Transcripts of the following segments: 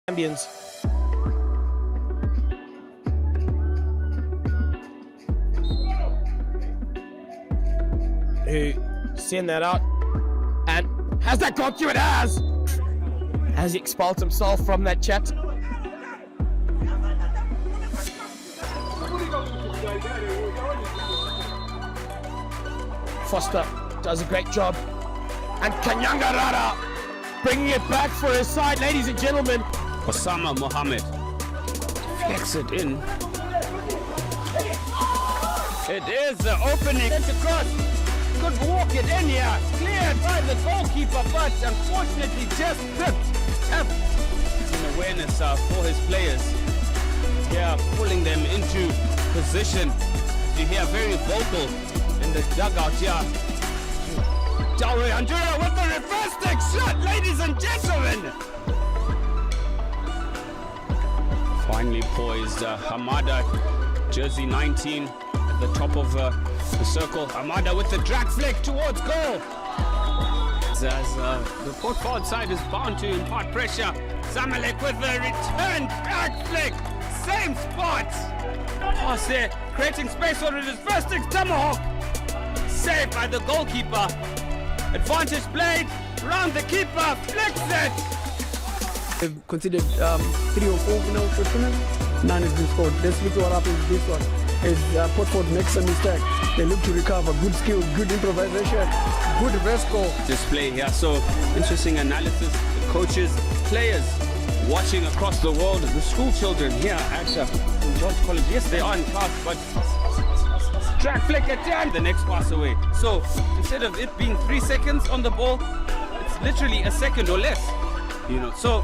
Champions. Who send that out, and has that got you? It has. Has he expelled himself from that chat? Foster does a great job, and Kanyangarara bringing it back for his side, ladies and gentlemen. Osama Mohammed flicks it in. It is the opening. It's across. Could walk it in here. Cleared by the goalkeeper, but unfortunately just tripped. An awareness for his players. Yeah, pulling them into position. You hear very vocal in the dugout here. Dawe Andrea with the reverse stick shot, ladies and gentlemen. Finally poised, Hamada, jersey 19 at the top of the circle. Hamada with the drag flick towards goal. As the port forward side is bound to impart pressure. Zamalek with the return drag flick. Same spot. Pass there, creating space for his first stick. Tomahawk. Saved by the goalkeeper. Advantage played. Round the keeper. Flicks it. They've considered 3 or 4 penalties for tournament. None has been scored. Let's look what happens with this one. As Portford makes a mistake, they look to recover. Good skill, good improvisation, good reverse goal. Display here. So interesting analysis. The coaches, players watching across the world. The school children here at St. George College. Yes, they are in class, but track flick at the end. The next pass away. So instead of it being 3 seconds on the ball, it's literally a second or less. You know, so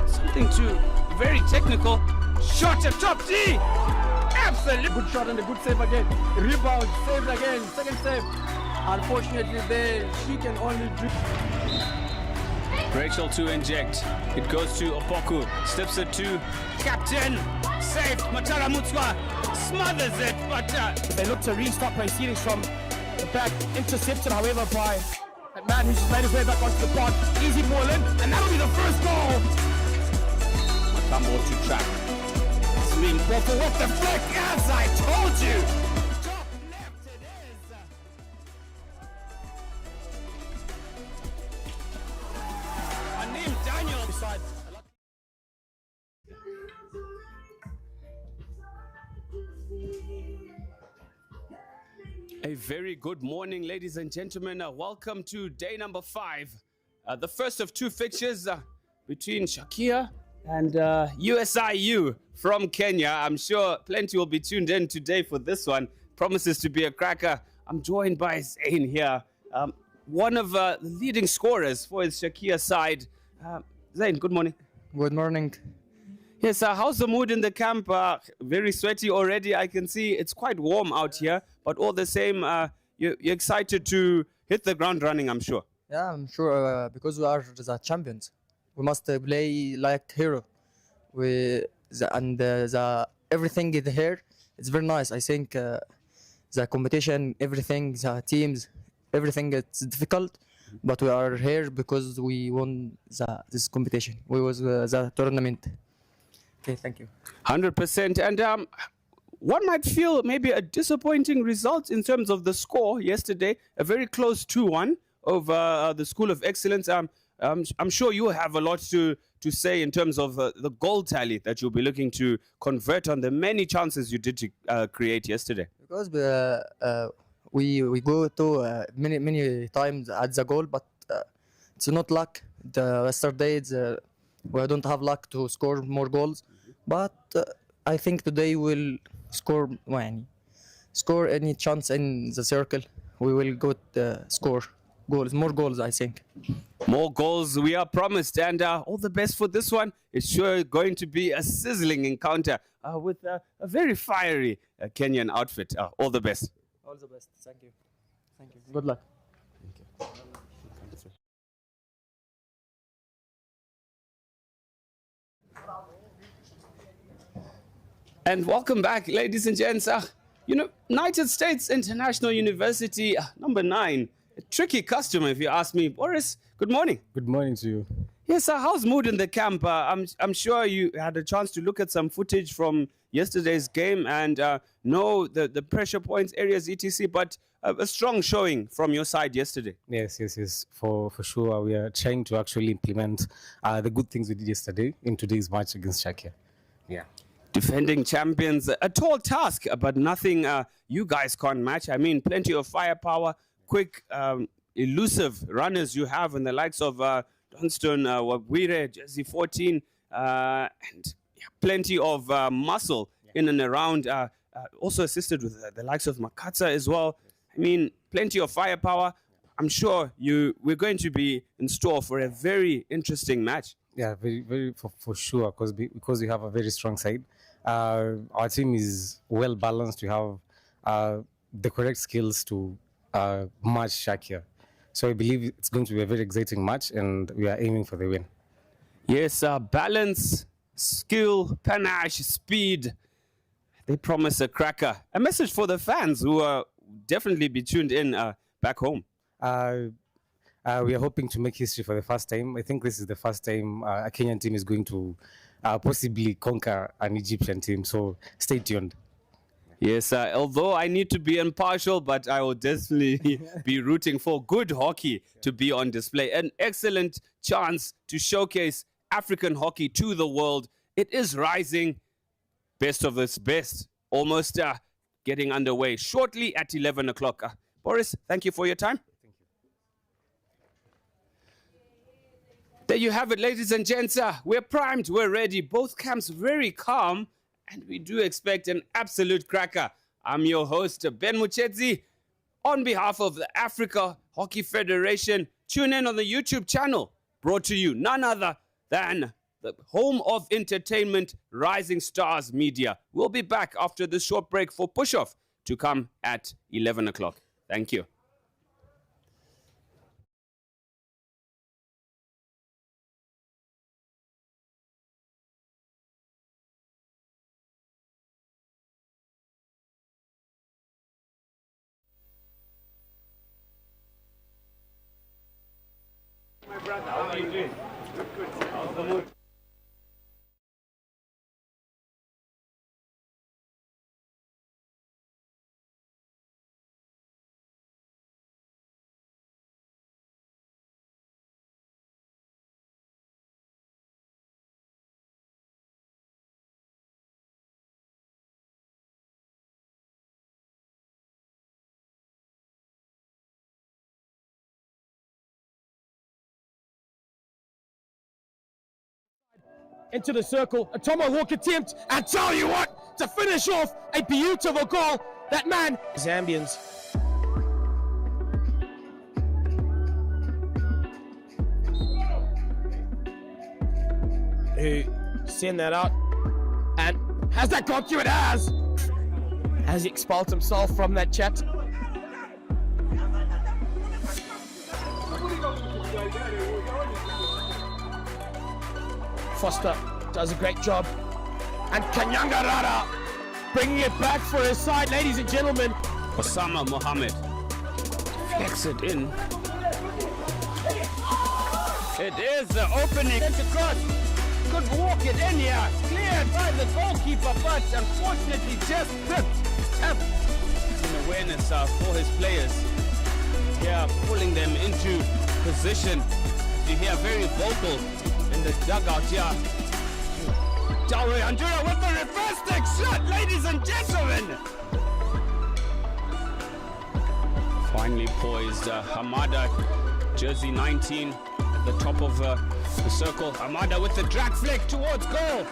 something to very technical. Shot at top D. Absolutely. Good shot and a good save again. Rebound, saved again, second save. Unfortunately, there she can only do. Rachel to inject. It goes to Opoku. Steps it to captain. Saved. Matara Mutswa smothers it, but They look to restart proceedings from the back. Intercepted, however, by that man who's just made his way back onto the park. Easy ball in, and that'll be the first goal. Matambo to track. Swing Popo with the flick, as I told you. Top left it is. Anim Daniel beside. A very good morning, ladies and gentlemen. Welcome to day number 5. The first of 2 fixtures between Sharkia and Usiu from Kenya. I'm sure plenty will be tuned in today for this one. Promises to be a cracker. I'm joined by Zain here, one of the leading scorers for his Sharkia side. Zain, good morning. Good morning. Yes, how's the mood in the camp? Very sweaty already. I can see it's quite warm out here, but all the same, you're excited to hit the ground running, I'm sure. Yeah, I'm sure because we are the champions. We must play like hero. Everything is here. It's very nice. I think the competition, everything, the teams, everything it's difficult, but we are here because we won this competition. We was the tournament. Okay, thank you. 100%. And one might feel maybe a disappointing result in terms of the score yesterday. A very close 2-1 over the School of Excellence. I'm sure you have a lot to say in terms of the goal tally that you'll be looking to convert on the many chances you did to create yesterday. Because we go to many times at the goal, but it's not luck. Yesterday we don't have luck to score more goals, but I think today we'll score any chance in the circle. We will go score goals, more goals, I think. More goals we are promised, and all the best for this one. It's sure going to be a sizzling encounter with a very fiery Kenyan outfit. All the best. All the best. Thank you. Thank you. Good luck. Thank you. And welcome back, ladies and gents. United States International University, number 9. A tricky customer, if you ask me. Boris, good morning. Good morning to you. Yes, how's mood in the camp? I'm sure you had a chance to look at some footage from yesterday's game and know the pressure points, areas, etc. But a strong showing from your side yesterday. Yes. For sure, we are trying to actually implement the good things we did yesterday in today's match against Sharkia. Yeah. Defending champions, a tall task, but nothing you guys can't match. I mean, plenty of firepower, quick, elusive runners you have in the likes of Dunston, Wabwire, Jersey 14, and plenty of muscle in and around. Also assisted with the likes of Makatsa as well. I mean, plenty of firepower. I'm sure we're going to be in store for a very interesting match. Yeah, very for sure, because we have a very strong side. Our team is well balanced. We have the correct skills to match Sharkia. So I believe it's going to be a very exciting match, and we are aiming for the win. Yes, balance, skill, panache, speed. They promise a cracker. A message for the fans who are definitely be tuned in back home. We are hoping to make history for the first time. I think this is the first time a Kenyan team is going to possibly conquer an Egyptian team. So stay tuned. Yes, although I need to be impartial, but I will definitely be rooting for good hockey to be on display. An excellent chance to showcase African hockey to the world. It is rising. Best of its best. Almost getting underway shortly at 11 o'clock. Boris, thank you for your time. Thank you. There you have it, ladies and gents. We're primed, we're ready. Both camps very calm, and we do expect an absolute cracker. I'm your host, Ben Muchedzi. On behalf of the Africa Hockey Federation, tune in on the YouTube channel, brought to you none other than the home of entertainment, Rising Stars Media. We'll be back after this short break for push-off to come at 11 o'clock. Thank you. My brother, how are you doing? Good. How's the mood? Into the circle, a tomahawk attempt, and tell you what, to finish off a beautiful goal, that man, Zambians. Who send that out, and has that got you? It has! Has he expelled himself from that chat? Foster does a great job. And Kanyanga Rara bringing it back for his side, ladies and gentlemen. Osama Mohammed flex it in. It is the opening. Sent across. Could walk it in here. Cleared by the goalkeeper, but unfortunately just tripped. An awareness for his players. Yeah, pulling them into position. You hear very vocal in the dugout here. Jalwe Andura with the reverse stick shot, ladies and gentlemen. Finally poised, Hamada, jersey 19, at the top of the circle. Hamada with the drag flick towards goal.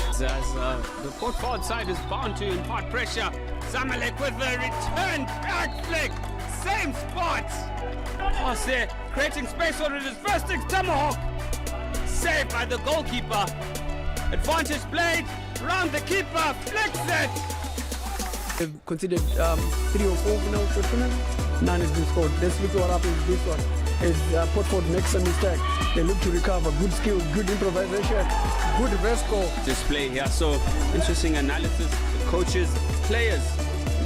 As the port forward side is bound to impart pressure. Zamalek with the return drag flick. Same spot. Pass there, creating space for his first stick, Tomahawk. Saved by the goalkeeper. Advantage played, round the keeper, flicks it. They've conceded 3 or 4 now for tournament. None has been scored. Let's look what happens this one. As Portford makes a mistake, they look to recover. Good skill, good improvisation, good reverse goal. Display here, so interesting analysis. The coaches, players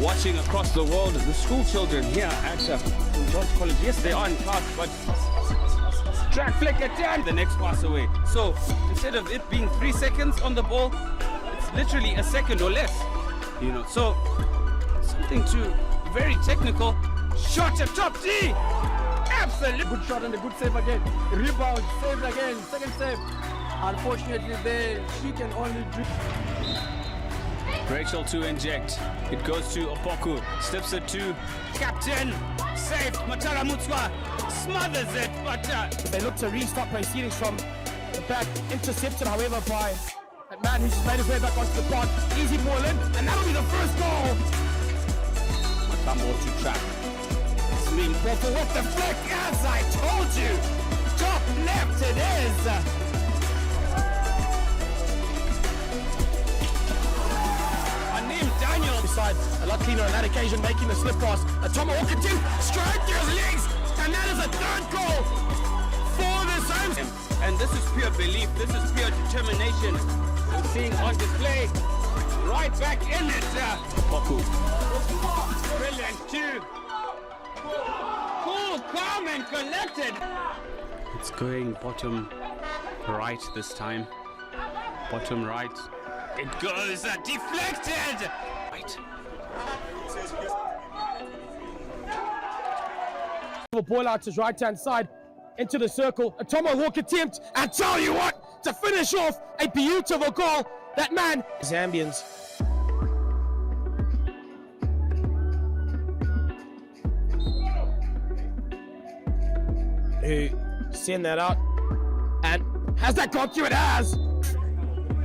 watching across the world, the school children here at St. George College. Yes, they are in class, but Track flick at the next pass away. So instead of it being 3 seconds on the ball, it's literally a second or less. You know, so something to very technical. Shot at top D. Absolutely. Good shot and a good save again. Rebound, saved again, second save. Unfortunately, there she can only do. Rachel to inject. It goes to Opoku. Steps it to captain. Saved. Matara Mutswa smothers it, but They look to restart proceedings from the back. Intercepted, however, by that man who just made his way back onto the pod. Easy ball in, and that'll be the first goal. Matambo to track. Swing Popo with the flick, as I told you. Top left it is. Daniel beside a lot cleaner on that occasion, making the slip pass. A tomahawk into straight through his legs, and that is a third goal for the Suns. And this is pure belief, this is pure determination. I'm seeing on display, right back in it. Poku. Brilliant too. Cool, calm and collected. It's going bottom right this time. Bottom right. It goes deflected. Right. Ball out to his right-hand side, into the circle. A tomahawk attempt, and tell you what, to finish off a beautiful goal. That man, Zambians. Who send that out, and has that gone through? It has.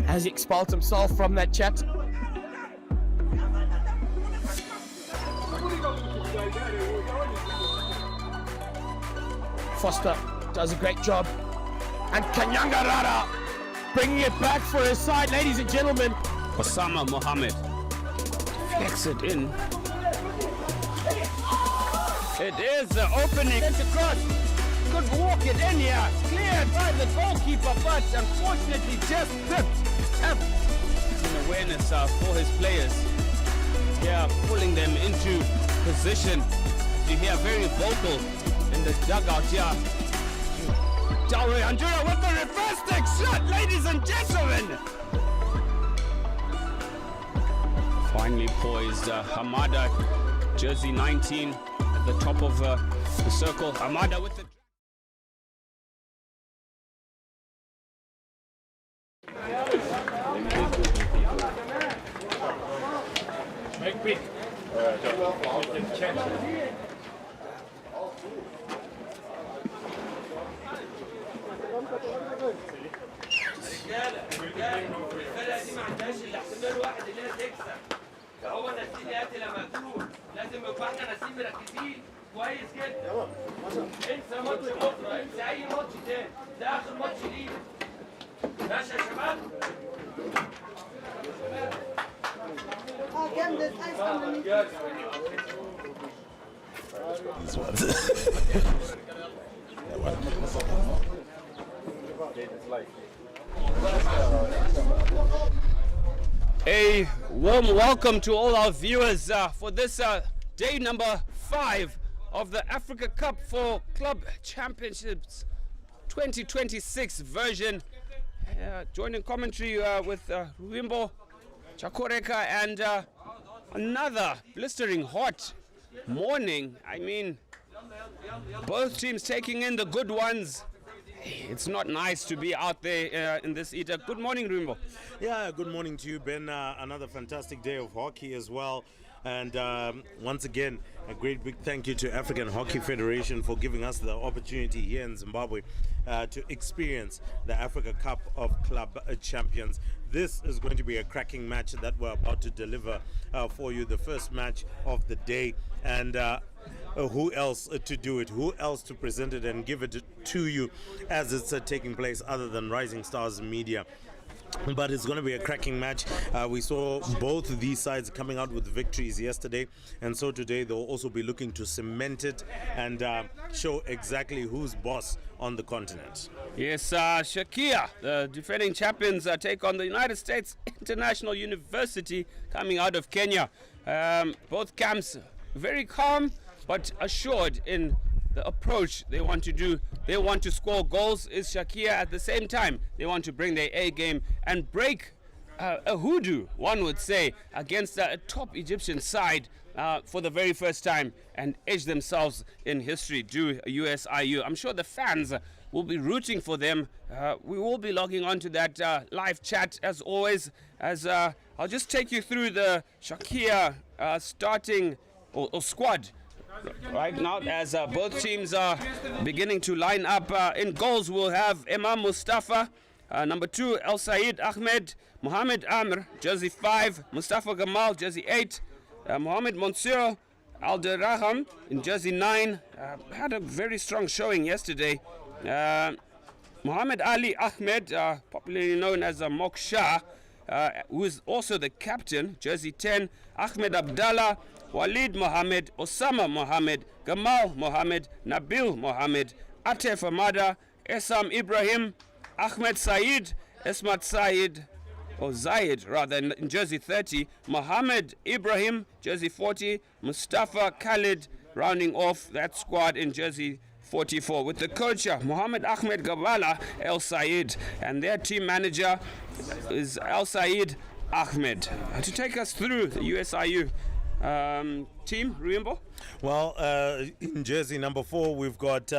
Has he expelled himself from that chat? Foster does a great job. And Kanyangarara bringing it back for his side, ladies and gentlemen. Osama Mohammed flicks it in. It is the opening. Across. Could walk it in here. Cleared by the goalkeeper, but unfortunately just tipped. An awareness for his players. Yeah, pulling them into position. You hear very vocal in the dugout here. Dalwe Andrea with the reverse stick shot, ladies and gentlemen. Finally poised Hamada, jersey 19 at the top of the circle. Hamada with the لازم يبقى احنا ناسيين مركزين كويس جدا. انسى ماتش بكره، انسى اي ماتش تاني، ده اخر ماتش لينا. ماشي يا شباب؟ A warm welcome to all our viewers for this day number 5 of the Africa Cup for Club Championships 2026 version. Joining commentary with Ruimbo, Chakoreka, and another blistering hot morning. I mean, both teams taking in the good ones. It's not nice to be out there in this heat. Good morning, Ruimbo. Yeah, good morning to you, Ben. Another fantastic day of hockey as well. And once again, a great big thank you to African Hockey Federation for giving us the opportunity here in Zimbabwe to experience the Africa Cup of Club Champions. This is going to be a cracking match that we're about to deliver for you, the first match of the day. And who else to do it? Who else to present it and give it to you as it's taking place other than Rising Stars Media? But it's going to be a cracking match. We saw both of these sides coming out with victories yesterday, and so today they'll also be looking to cement it and show exactly who's boss on the continent. Yes, Sharkia, the defending champions, take on the United States International University coming out of Kenya. Both camps very calm but assured in the approach they want to do. They want to score goals. Is Sharkia at the same time? They want to bring their A game and break a hoodoo, one would say, against a top Egyptian side for the very first time and edge themselves in history, do USIU. I'm sure the fans will be rooting for them. We will be logging on to that live chat as always, as I'll just take you through the Sharkia starting or squad right now, as both teams are beginning to line up. In goals, we'll have Imam Mustafa, number 2, El Said Ahmed, Mohammed Amr, jersey 5, Mustafa Gamal, jersey 8, Mohammed Monsieur Alderaham in jersey 9. Had a very strong showing yesterday. Mohammed Ali Ahmed, popularly known as Mok Shah, who is also the captain, jersey 10, Ahmed Abdallah, Walid Mohammed, Osama Mohammed, Gamal Mohammed, Nabil Mohammed, Atef Amada, Esam Ibrahim, Ahmed Said, Esmat Said, or Zayed rather, in jersey 30, Mohammed Ibrahim, jersey 40, Mustafa Khalid, rounding off that squad in jersey 44, with the coach Mohammed Ahmed Gabala El Said, and their team manager is El Said Ahmed. To take us through the USIU team, Ruimbo? Well, in jersey number 4, we've got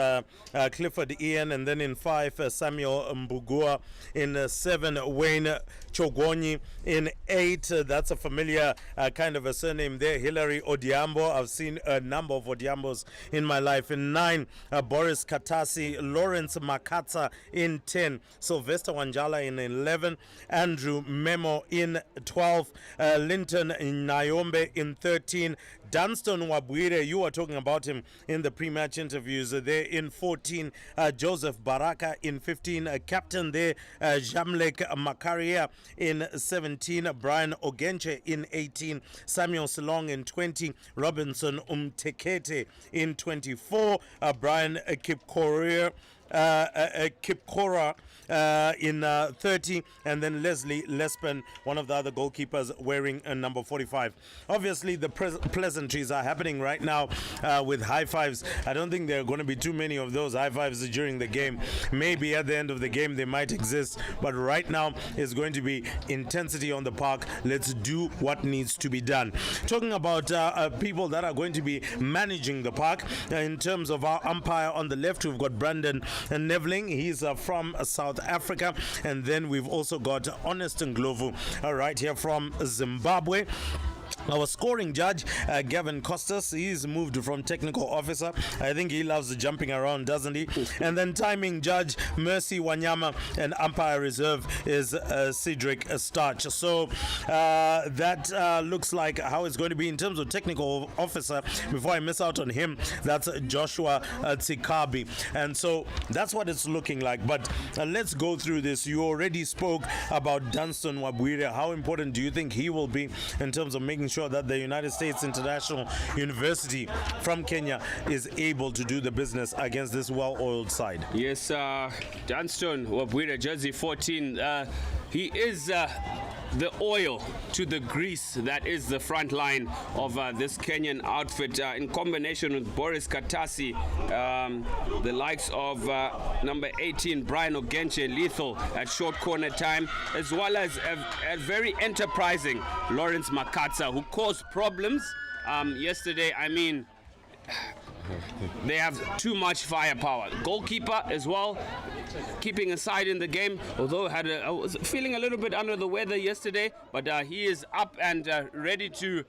Clifford Ian, and then in 5, Samuel Mbugua. In 7, Wayne Chogonyi. In 8, that's a familiar kind of a surname there, Hilary Odiambo. I've seen a number of Odiambos in my life. In 9, Boris Katasi, Lawrence Makatsa in 10, Sylvester Wanjala in 11, Andrew Memo in 12, Linton Nyombe in 13, Dunstan Wabwire, you were talking about him in the pre-match interviews, there in 14, Joseph Baraka in 15, captain there, Jamlek Makaria in 17, Brian Ogenche in 18, Samuel Silong in 20, Robinson Umtekete in 24, Brian Kipkorir Kipkora in 30, and then Leslie Lespen, one of the other goalkeepers, wearing number 45. Obviously, the pleasantries are happening right now with high fives. I don't think there are going to be too many of those high fives during the game. Maybe at the end of the game they might exist, but right now it's going to be intensity on the park. Let's do what needs to be done. Talking about people that are going to be managing the park, in terms of our umpire on the left, we've got Brandon Nevling. He's from South Africa, and then we've also got Honest Ndlovu right here from Zimbabwe. Our scoring judge, Gavin Costas, he's moved from technical officer. I think he loves jumping around, doesn't he? And then timing judge, Mercy Wanyama, and umpire reserve is Cedric Starch. So that looks like how it's going to be in terms of technical officer. Before I miss out on him, that's Joshua Tsikabi. And so that's what it's looking like. But let's go through this. You already spoke about Dunstan Wabwire. How important do you think he will be in terms of making sure that the United States International University from Kenya is able to do the business against this well-oiled side? Yes, Dunstan Wabwire, jersey 14, he is the oil to the grease that is the front line of this Kenyan outfit, in combination with Boris Katasi, the likes of number 18 Brian Ogenche, lethal at short corner time, as well as a very enterprising Lawrence Makatsa, who caused problems yesterday. I mean, they have too much firepower. Goalkeeper as well, keeping a side in the game, although I was feeling a little bit under the weather yesterday, but he is up and ready to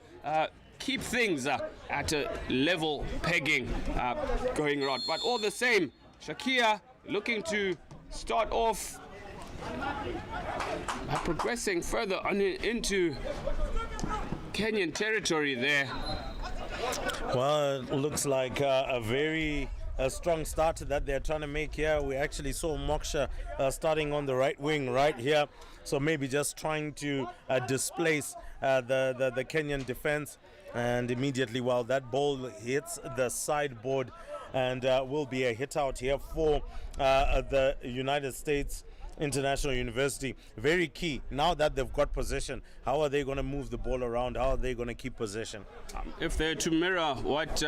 keep things at a level pegging going around. But all the same, Sharkia looking to start off progressing further on into Kenyan territory there. Well, it looks like a very strong start that they're trying to make here. We actually saw Moksha starting on the right wing right here, so maybe just trying to displace the Kenyan defense. And immediately, while that ball hits the sideboard, and will be a hit out here for the United States International University. Very key. Now that they've got possession, how are they going to move the ball around? How are they going to keep possession? If they're to mirror what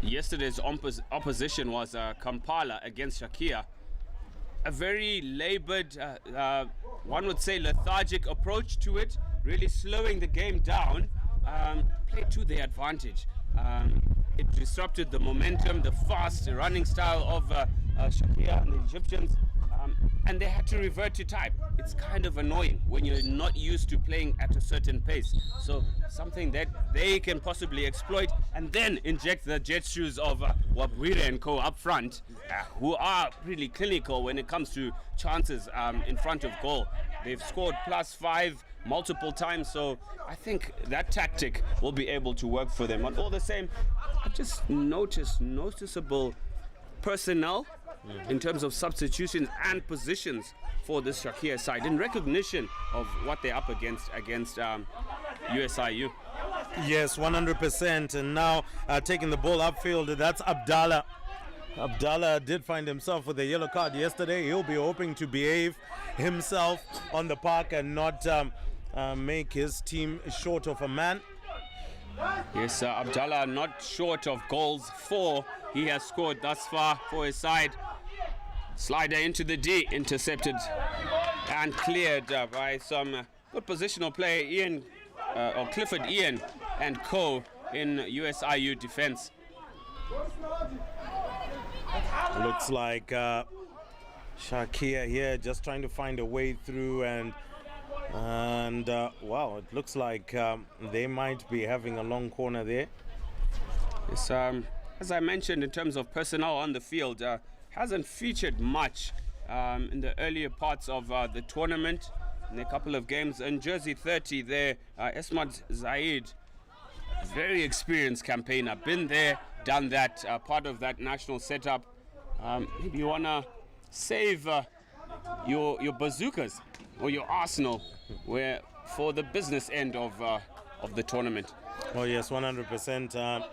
yesterday's opposition was Kampala against Sharkia. A very labored, one would say lethargic approach to it, really slowing the game down, played to their advantage. It disrupted the momentum, the fast running style of Sharkia and the Egyptians, and they had to revert to type. It's kind of annoying when you're not used to playing at a certain pace. So something that they can possibly exploit and then inject the jet shoes of Wabwire and co up front, who are really clinical when it comes to chances in front of goal. They've scored +5 multiple times, so I think that tactic will be able to work for them. But all the same, I've just noticeable personnel in terms of substitutions and positions for this Sharkia side in recognition of what they're up against USIU. Yes, 100%. And now taking the ball upfield, that's Abdallah. Abdallah did find himself with a yellow card yesterday. He'll be hoping to behave himself on the park and not make his team short of a man. Yes, Abdallah not short of goals. 4 he has scored thus far for his side. Slider into the D, intercepted and cleared by some good positional play, Clifford Ian and co in USIU defense. Looks like Sharkia here just trying to find a way through, and wow, it looks like they might be having a long corner there. Yes, as I mentioned, in terms of personnel on the field, hasn't featured much in the earlier parts of the tournament. In a couple of games in jersey 30 there, Esmat Zaid, very experienced campaigner, been there, done that, part of that national setup. Maybe you want to save your bazookas or your arsenal for the business end of the tournament. Oh yes, 100%.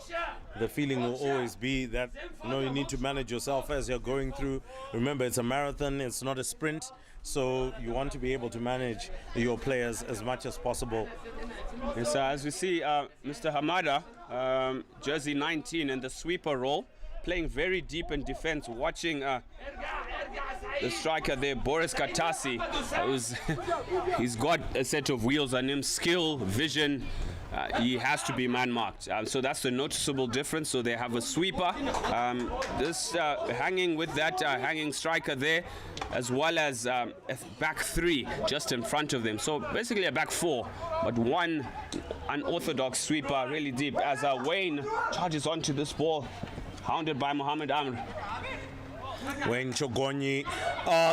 The feeling will always be that you need to manage yourself as you're going through. Remember, it's a marathon, it's not a sprint, so you want to be able to manage your players as much as possible. Yes, as we see, Mr. Hamada, jersey 19 in the sweeper role, playing very deep in defense, watching the striker there, Boris Katasi, he's got a set of wheels on him, skill, vision. He has to be man-marked. So that's the noticeable difference. So they have a sweeper, this hanging with that hanging striker there, as well as a back 3 just in front of them. So basically a back 4, but one unorthodox sweeper really deep as Wayne charges onto this ball, hounded by Mohamed Amr. Wayne Chogonyi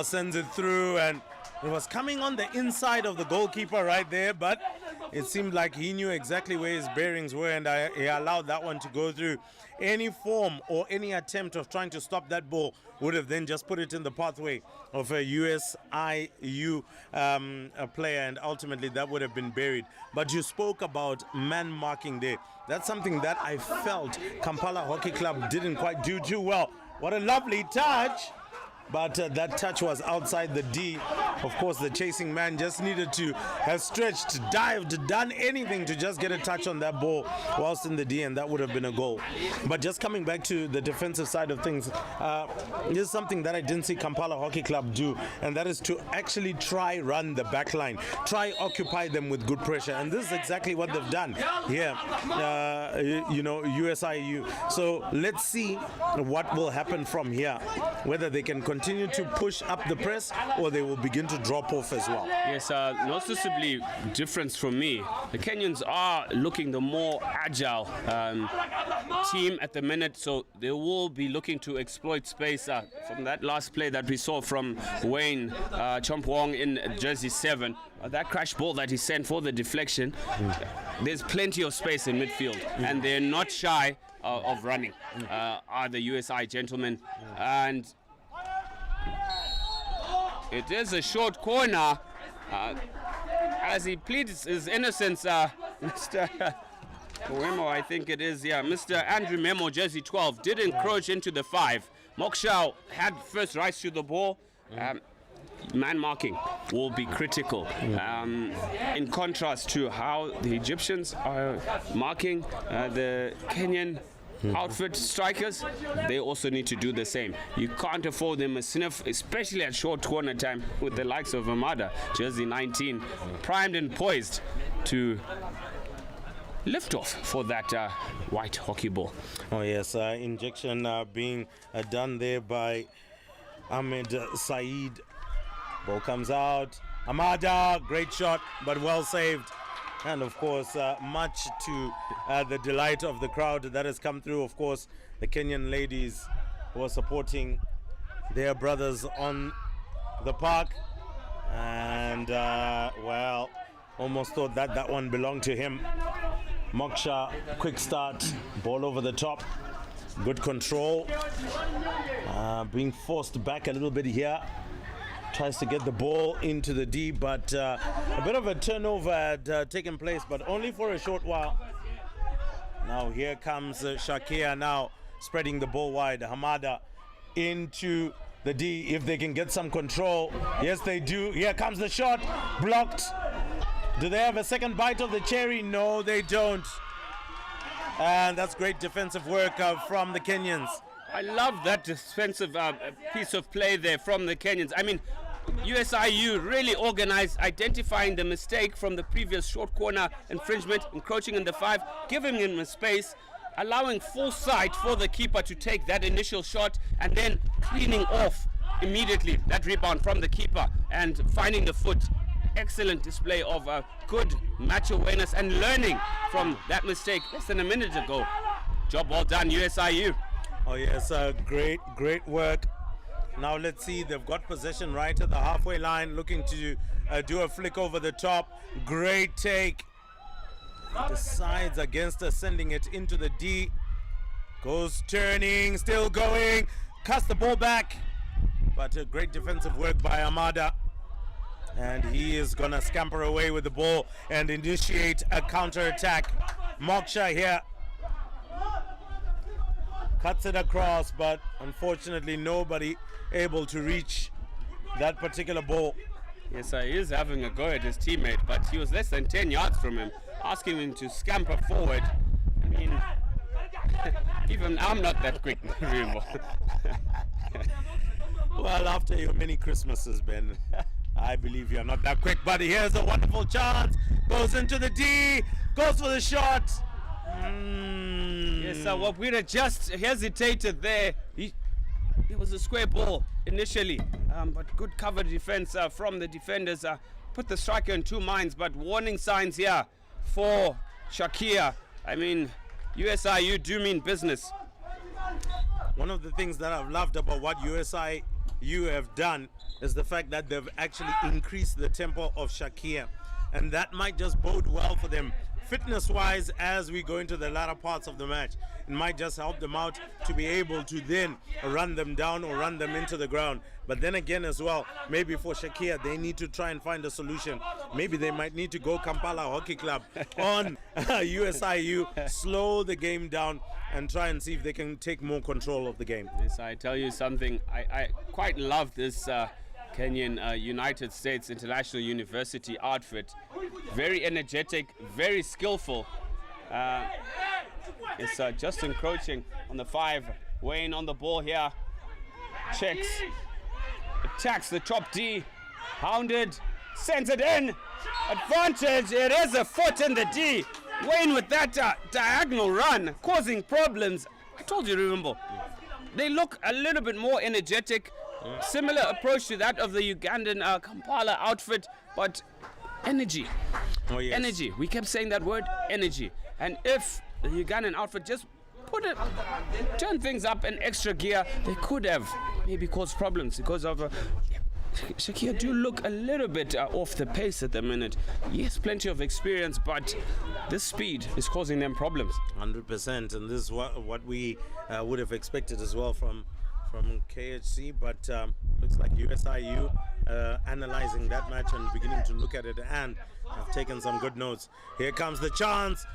sends it through, and it was coming on the inside of the goalkeeper right there, but it seemed like he knew exactly where his bearings were, and he allowed that one to go through. Any form or any attempt of trying to stop that ball would have then just put it in the pathway of a USIU player, and ultimately that would have been buried. But you spoke about man marking there. That's something that I felt Kampala Hockey Club didn't quite do too well. What a lovely touch! But that touch was outside the D. Of course, the chasing man just needed to have stretched, dived, done anything to just get a touch on that ball whilst in the D, and that would have been a goal. But just coming back to the defensive side of things, this is something that I didn't see Kampala Hockey Club do, and that is to actually try run the back line, try occupy them with good pressure, and this is exactly what they've done here, USIU. So let's see what will happen from here, whether they can continue to push up the press or they will begin to drop off as well. Yes, noticeably difference from me. The Kenyans are looking the more agile team at the minute, so they will be looking to exploit space from that last play that we saw from Wayne Chompwong in jersey 7. That crash ball that he sent for the deflection, there's plenty of space in midfield, and they're not shy of running, are the USI gentlemen. And it is a short corner as he pleads his innocence, Mr. Memo, I think it is, Mr. Andrew Memo, jersey 12, did encroach into the 5. Mokshao had first rights to the ball. Man marking will be critical, in contrast to how the Egyptians are marking the Kenyan outfit strikers, they also need to do the same. You can't afford them a sniff, especially at short corner time with the likes of Amada, jersey 19, primed and poised to lift off for that white hockey ball. Oh yes, injection being done there by Ahmed Saeed. Ball comes out. Amada, great shot, but well saved. And of course, much to the delight of the crowd that has come through. Of course, the Kenyan ladies who are supporting their brothers on the park. And well, almost thought that one belonged to him. Moksha, quick start, ball over the top, good control, being forced back a little bit here, tries to get the ball into the D, but a bit of a turnover had taken place, but only for a short while. Now here comes Sharkia now spreading the ball wide. Hamada into the D, if they can get some control. Yes, they do. Here comes the shot, blocked. Do they have a second bite of the cherry? No, they don't. And that's great defensive work from the Kenyans. I love that defensive piece of play there from the Kenyans. I mean, USIU really organized, identifying the mistake from the previous short corner infringement, encroaching in the 5, giving him a space, allowing full sight for the keeper to take that initial shot, and then cleaning off immediately that rebound from the keeper and finding the foot. Excellent display of good match awareness and learning from that mistake less than a minute ago. Job well done, USIU. Oh yes, great work. Now let's see, they've got possession right at the halfway line, looking to do a flick over the top. Great take. Decides against sending it into the D. Goes turning, still going. Cuts the ball back. But a great defensive work by Amada. And he is gonna scamper away with the ball and initiate a counter-attack. Moksha here cuts it across, but unfortunately nobody able to reach that particular ball. Yes, he is having a go at his teammate, but he was less than 10 yards from him, asking him to scamper forward. I mean, even I'm not that quick. Well, after your many Christmases, Ben, I believe you're not that quick, but here's a wonderful chance. Goes into the D, goes for the shot. Yes, what we'd have just hesitated there. It was a square ball initially, but good cover defense from the defenders. Put the striker in two minds, but warning signs here for Sharkia. I mean, USIU do mean business. One of the things that I've loved about what USIU have done is the fact that they've actually increased the tempo of Sharkia, and that might just bode well for them fitness-wise as we go into the latter parts of the match. It might just help them out to be able to then run them down or run them into the ground. But then again as well, maybe for Sharkia, they need to try and find a solution. Maybe they might need to go Kampala Hockey Club on USIU, slow the game down and try and see if they can take more control of the game. Yes, I tell you something, I quite love this Kenyan United States International University outfit. Very energetic, very skillful. It's just encroaching on the 5. Wayne on the ball here. Checks. Attacks the top D. Hounded. Sends it in. Advantage. It is a foot in the D. Wayne with that diagonal run, causing problems. I told you, remember. They look a little bit more energetic. Similar approach to that of the Ugandan Kampala outfit, but energy. Oh, yes. Energy. We kept saying that word, energy. And if the Ugandan outfit just turn things up an extra gear, they could have maybe caused problems because of Sharkia do look a little bit off the pace at the minute. Yes, plenty of experience, but this speed is causing them problems. 100%, and this is what we would have expected as well from KHC, but looks like USIU analyzing that match and beginning to look at it and have taken some good notes. Here comes the chance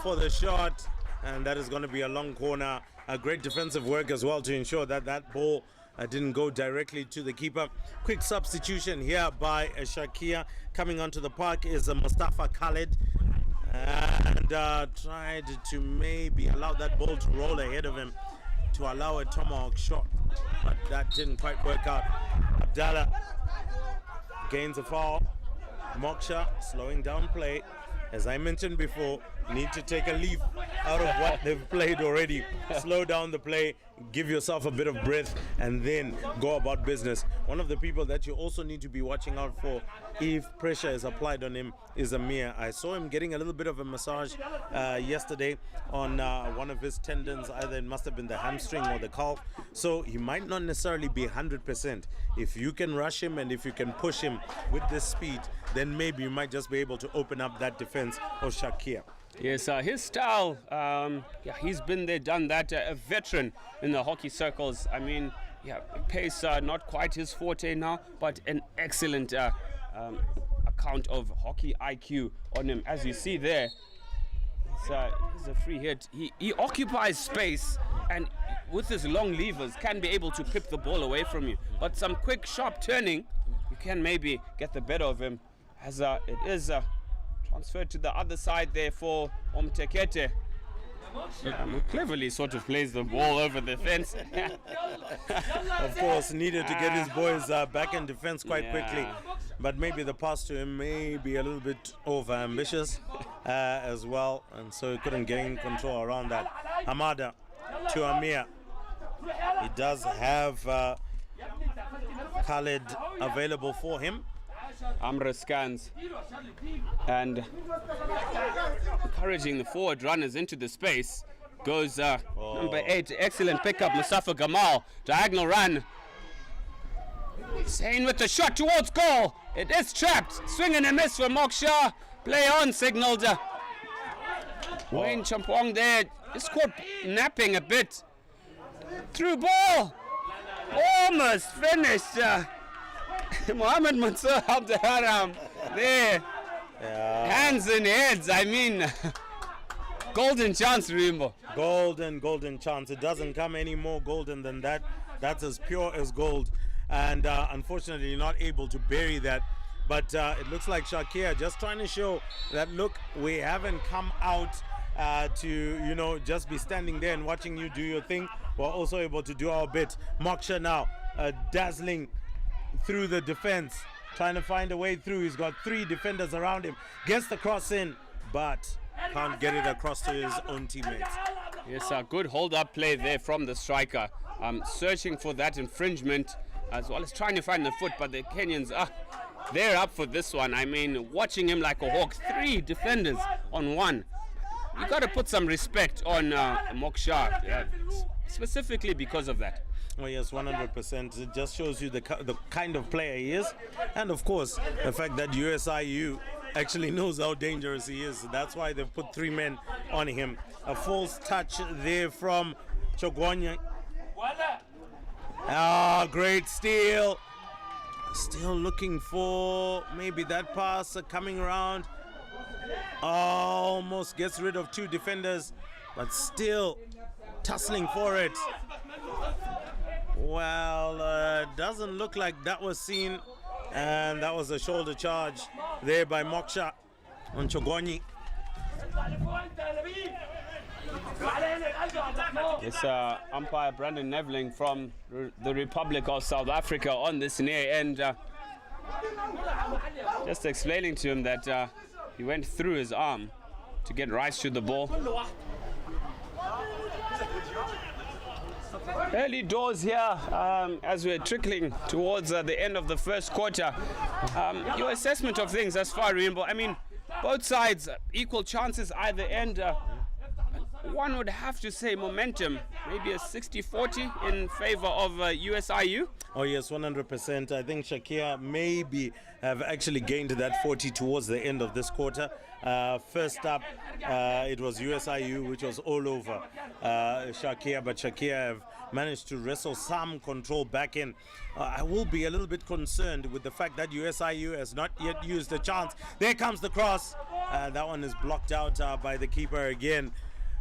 for the shot, and that is going to be a long corner. A great defensive work as well to ensure that that ball didn't go directly to the keeper. Quick substitution here by Sharkia. Coming onto the park is Mustafa Khalid, and and tried to maybe allow that ball to roll ahead of him to allow a tomahawk shot, but that didn't quite work out. Abdallah gains a foul. Moksha slowing down play. As I mentioned before, need to take a leaf out of what they've played already. Slow down the play, give yourself a bit of breath, and then go about business. One of the people that you also need to be watching out for if pressure is applied on him is Amir. I saw him getting a little bit of a massage yesterday on one of his tendons. Either it must have been the hamstring or the calf. So he might not necessarily be 100%. If you can rush him and if you can push him with this speed, then maybe you might just be able to open up that defense of Sharkia. Yes, his style, yeah, he's been there, done that, a veteran in the hockey circles. I mean, yeah, pace, not quite his forte now, but an excellent account of hockey IQ on him. As you see there, it's a free hit. He occupies space, and with his long levers can be able to pip the ball away from you. But some quick, sharp turning, you can maybe get the better of him. As it is transferred to the other side there for Omtekete. Cleverly sort of plays the ball over the fence. Of course, needed to get his boys back in defense quite quickly. But maybe the pass to him may be a little bit over ambitious as well. And so he couldn't gain control around that. Hamada to Amir. He does have Khalid available for him. Amra scans and encouraging the forward runners into the space. Goes number 8, excellent pickup, Mustafa Gamal. Diagonal run. Sane with the shot towards goal. It is trapped. Swing and a miss for Moksha. Play on signaled. Wayne Champong there is caught napping a bit. Through ball. Almost finished. Mohammed Mansour Abdelharam there. Hands and heads. I mean, golden chance, Rimbo. Golden chance. It doesn't come any more golden than that. That's as pure as gold. And unfortunately, not able to bury that. But it looks like Sharkia just trying to show that, look, we haven't come out to, you know, just be standing there and watching you do your thing. We're also able to do our bit. Moksha now dazzling through the defense, trying to find a way through. He's got 3 defenders around him. Gets the cross in, but can't get it across to his own teammates. Yes, a good hold-up play there from the striker. Searching for that infringement as well as trying to find the foot, but the Kenyans, they're up for this one. I mean, watching him like a hawk. 3 defenders on 1. You got to put some respect on Moksha, specifically because of that. Oh yes, 100%. It just shows you the kind of player he is, and of course the fact that USIU actually knows how dangerous he is. That's why they've put 3 men on him. A false touch there from Chogwanya. Great steal. Still looking for maybe that pass coming around. Almost gets rid of 2 defenders, but still tussling for it. Well, doesn't look like that was seen, and that was a shoulder charge there by Moksha on Chogwani. It's umpire Brandon Nevling from the Republic of South Africa on this near end. Just explaining to him that he went through his arm to get right to the ball. Early doors here as we're trickling towards the end of the first quarter. Your assessment of things as far, Rainbow? I mean, both sides equal chances either end. One would have to say momentum, maybe a 60-40 in favor of USIU. Oh yes, 100%. I think Sharkia maybe have actually gained that 40 towards the end of this quarter. First up, it was USIU, which was all over Sharkia, but Sharkia have managed to wrestle some control back in. I will be a little bit concerned with the fact that USIU has not yet used the chance. There comes the cross. That one is blocked out by the keeper again.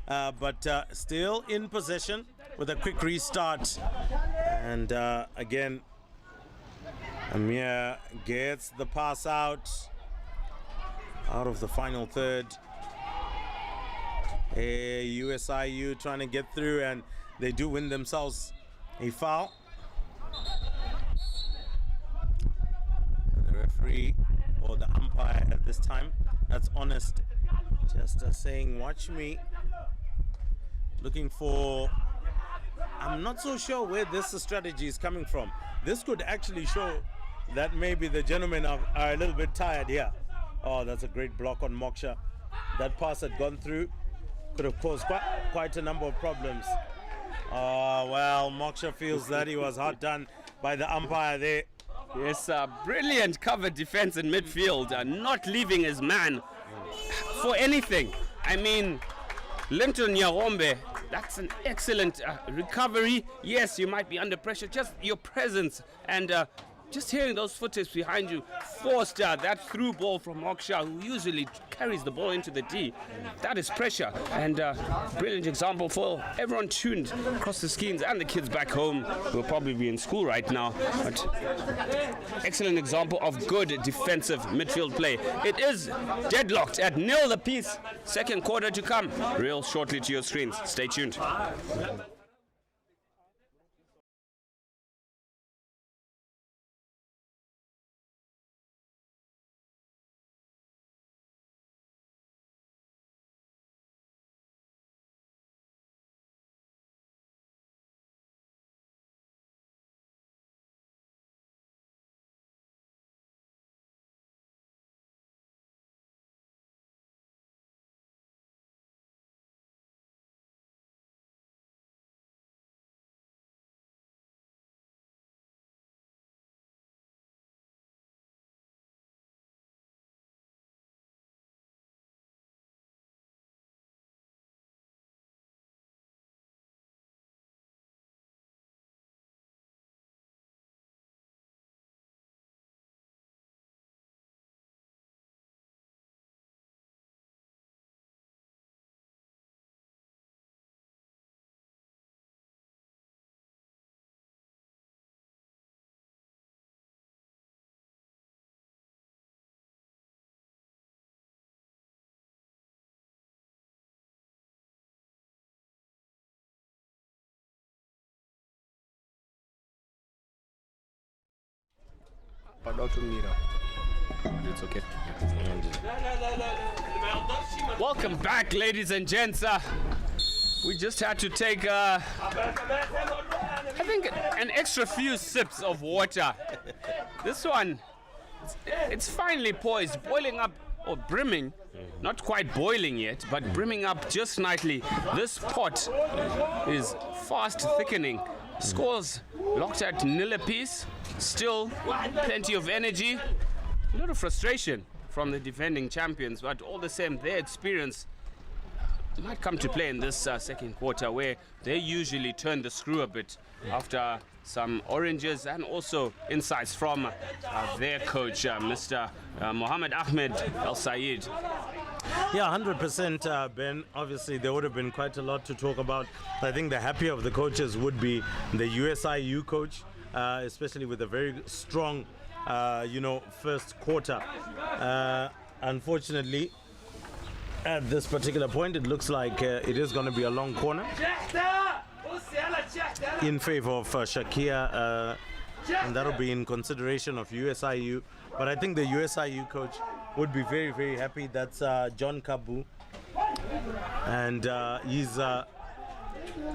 But still in possession with a quick restart. And again, Amir gets the pass out of the final third. USIU trying to get through, and they do win themselves a foul. The referee, or the umpire at this time, that's honest, just saying, watch me. Looking for, I'm not so sure where this strategy is coming from. This could actually show that maybe the gentlemen are a little bit tired here. Oh, that's a great block on Moksha. That pass had gone through, could have caused quite a number of problems. Oh, well, Moksha feels that he was hard done by the umpire there. Yes, brilliant cover defense in midfield, not leaving his man for anything. I mean, Linton Nyarombe, that's an excellent recovery. Yes, you might be under pressure, just your presence and just hearing those footsteps behind you forced that through ball from Moksha, who usually carries the ball into the D. That is pressure, and brilliant example for everyone tuned across the screens and the kids back home who will probably be in school right now. But excellent example of good defensive midfield play. It is deadlocked at 0 apiece. Second quarter to come. Real shortly to your screens. Stay tuned. It's okay. Welcome back, ladies and gents. We just had to take, I think, an extra few sips of water. This one, it's finely poised, boiling up, or brimming. Not quite boiling yet, but brimming up just nicely. This pot is fast thickening. Scores locked at 0 apiece. Still plenty of energy. A lot of frustration from the defending champions, but all the same, their experience might come to play in this second quarter, where they usually turn the screw a bit after some oranges and also insights from their coach, Mr. Mohammed Ahmed El Sayed. Yeah, 100%, Ben. Obviously, there would have been quite a lot to talk about. I think the happier of the coaches would be the USIU coach, especially with a very strong, first quarter. Unfortunately, at this particular point, it looks like it is going to be a long corner in favor of Sharkia, and that'll be in consideration of USIU. But I think the USIU coach would be very, very happy. That's John Kabu, and he's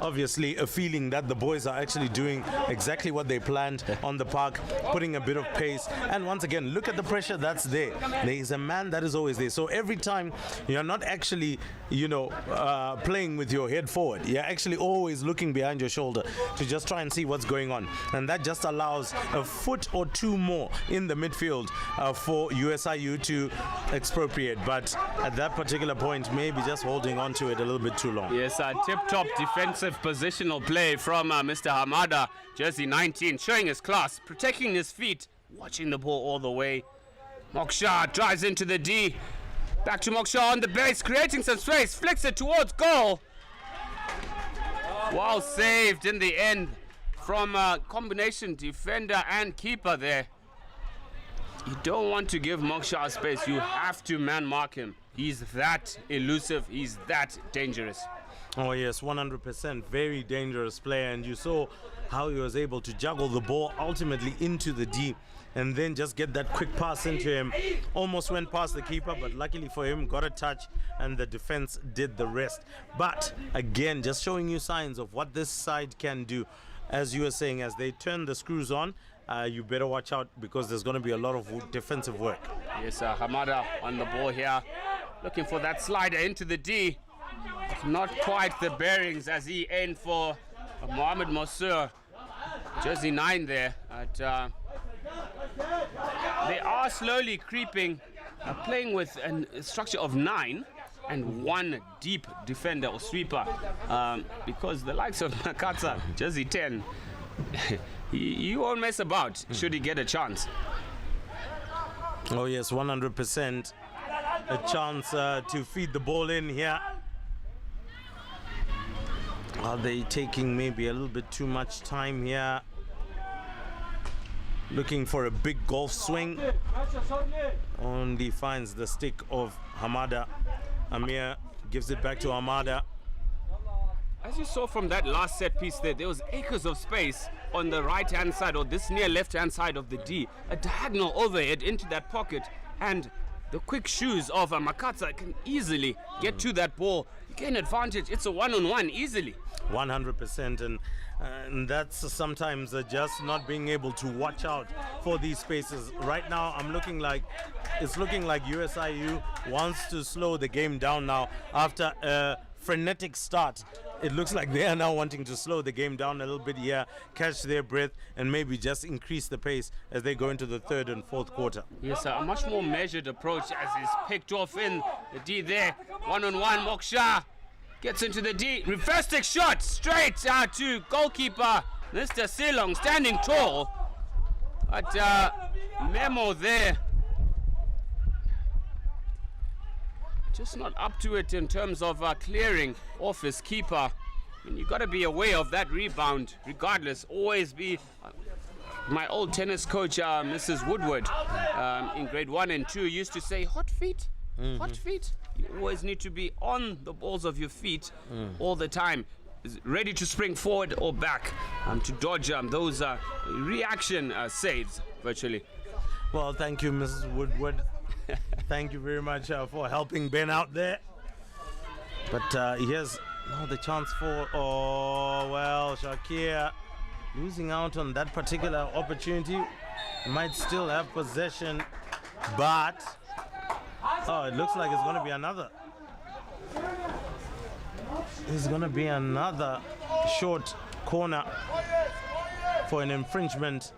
obviously a feeling that the boys are actually doing exactly what they planned on the park, putting a bit of pace. And once again, look at the pressure that's there. There is a man that is always there. So every time you're not actually, playing with your head forward, you're actually always looking behind your shoulder to just try and see what's going on. And that just allows a foot or two more in the midfield for USIU to expropriate. But at that particular point, maybe just holding on to it a little bit too long. Yes, tip-top defensive positional play from Mr. Hamada, jersey 19, showing his class, protecting his feet, watching the ball all the way. Moksha drives into the D. Back to Moksha on the base, creating some space, flicks it towards goal. Well saved in the end from combination defender and keeper there. You don't want to give Moksha space, you have to man mark him. He's that elusive. He's that dangerous. Oh yes, 100%. Very dangerous player, and you saw how he was able to juggle the ball ultimately into the D and then just get that quick pass into him. Almost went past the keeper, but luckily for him, got a touch, and the defense did the rest. But again, just showing you signs of what this side can do. As you were saying, as they turn the screws on, you better watch out, because there's going to be a lot of defensive work. Yes, Hamada on the ball here, looking for that slider into the D. Not quite the bearings as he aimed for Mohamed Mossur, jersey 9 there. But, they are slowly creeping, playing with a structure of 9 and 1 deep defender or sweeper, because the likes of Makatsa, jersey 10, he won't mess about should he get a chance. Oh yes, 100%. A chance to feed the ball in here. Are they taking maybe a little bit too much time here? Looking for a big golf swing. Only finds the stick of Hamada. Amir gives it back to Hamada. As you saw from that last set piece there was acres of space on the right-hand side, or this near left-hand side of the D. A diagonal overhead into that pocket, and the quick shoes of Makatsa can easily get to that ball, gain advantage. It's a one-on-one easily. 100%, and that's sometimes just not being able to watch out for these spaces. Right now, it's looking like USIU wants to slow the game down now after a frenetic start. It looks like they are now wanting to slow the game down a little bit here, catch their breath, and maybe just increase the pace as they go into the third and fourth quarter. Yes, a much more measured approach as he's picked off in the D there. One-on-one, Moksha gets into the D. Reverse stick shot straight to goalkeeper Mr. Silong, standing tall. But Memo there, just not up to it in terms of clearing off his keeper. I mean, you got to be aware of that rebound regardless. Always be. My old tennis coach, Mrs. Woodward, in grade 1 and 2, used to say, hot feet, hot feet. You always need to be on the balls of your feet all the time, ready to spring forward or back, to dodge those reaction saves, virtually. Well, thank you, Mrs. Woodward. Thank you very much for helping Ben out there. But here's the chance for, Sharkia losing out on that particular opportunity. Might still have possession, but it looks like it's going to be another. It's going to be another short corner for an infringement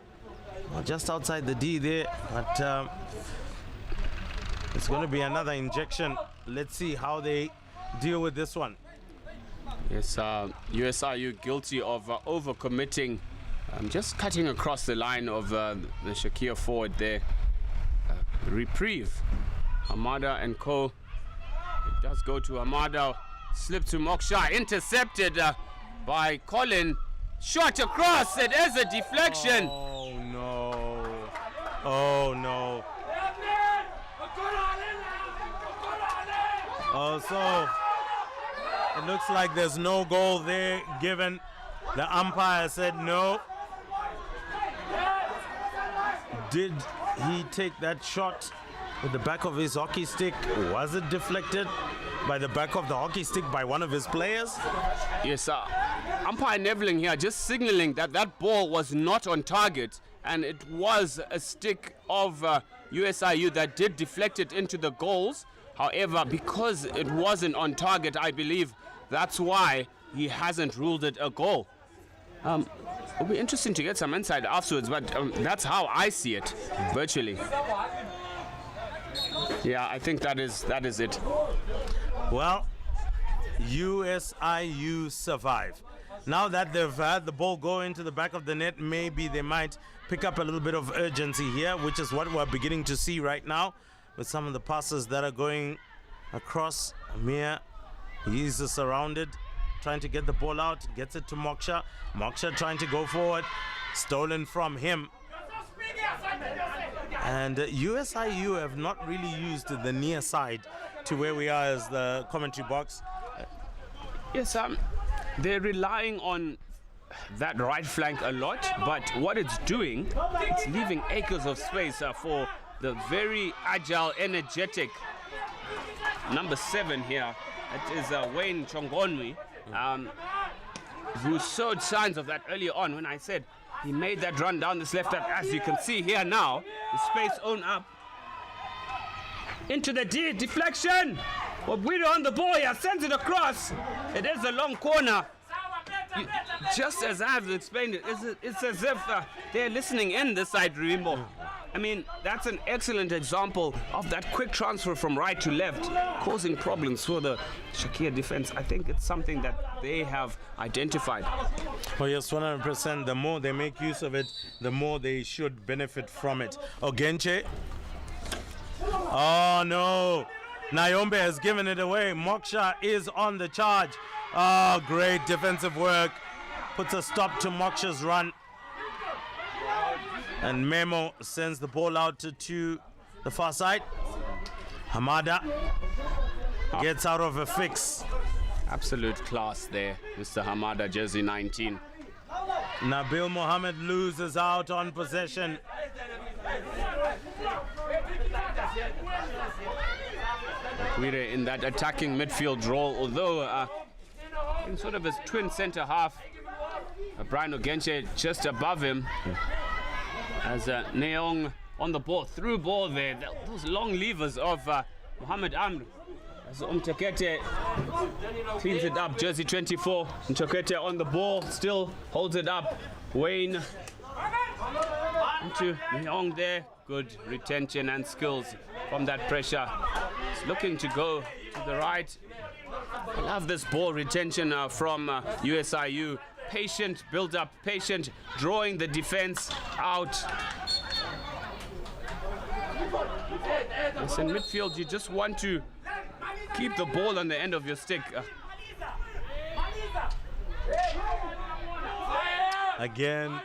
just outside the D there, but it's going to be another injection. Let's see how they deal with this one. Yes, USIU guilty of overcommitting, just cutting across the line of the Sharkia forward there. Reprieve, Hamada and Co. It does go to Hamada, slip to Moksha, intercepted by Colin. Shot across, it is a deflection. Oh no, oh no. So it looks like there's no goal there given. The umpire said no. Did he take that shot with the back of his hockey stick? Was it deflected by the back of the hockey stick by one of his players? Yes, umpire Neveling here just signaling that that ball was not on target, and it was a stick of USIU that did deflect it into the goals. However, because it wasn't on target, I believe that's why he hasn't ruled it a goal. It'll be interesting to get some insight afterwards, but that's how I see it, virtually. Yeah, I think that is it. Well, USIU survive. Now that they've had the ball go into the back of the net, maybe they might pick up a little bit of urgency here, which is what we're beginning to see right now with some of the passes that are going across. Amir, he's surrounded, trying to get the ball out, gets it to Moksha. Moksha trying to go forward, stolen from him. And USIU have not really used the near side to where we are as the commentary box. Yes, they're relying on that right flank a lot, but what it's doing, it's leaving acres of space for the very agile, energetic number 7 here. It is Wayne Chongonwi, who showed signs of that earlier on when I said he made that run down this left up. As you can see here now, the space own up into the D, deflection. We're on the ball here, sends it across. It is a long corner. Just as I've explained it, it's as if they're listening in this side, Rimbo. I mean, that's an excellent example of that quick transfer from right to left, causing problems for the Sharkia defense. I think it's something that they have identified. Oh yes, 100%. The more they make use of it, the more they should benefit from it. Ogenche. Oh no. Nayombe has given it away. Moksha is on the charge. Oh, great defensive work. Puts a stop to Moksha's run. And Memo sends the ball out to the far side. Hamada gets out of a fix. Absolute class there, Mr. Hamada, jersey 19. Nabil Mohammed loses out on possession. We're in that attacking midfield role, although in sort of his twin center half, Brian Ogenche just above him. As Neong on the ball, through ball there, those long levers of Mohammed Amr. As Umtekete cleans it up, jersey 24. Umtekete on the ball, still holds it up. Wayne into Neong there. Good retention and skills from that pressure. He's looking to go to the right. I love this ball retention from USIU. Patient build up, patient drawing the defense out. Yes, in midfield, you just want to keep the ball on the end of your stick. Again,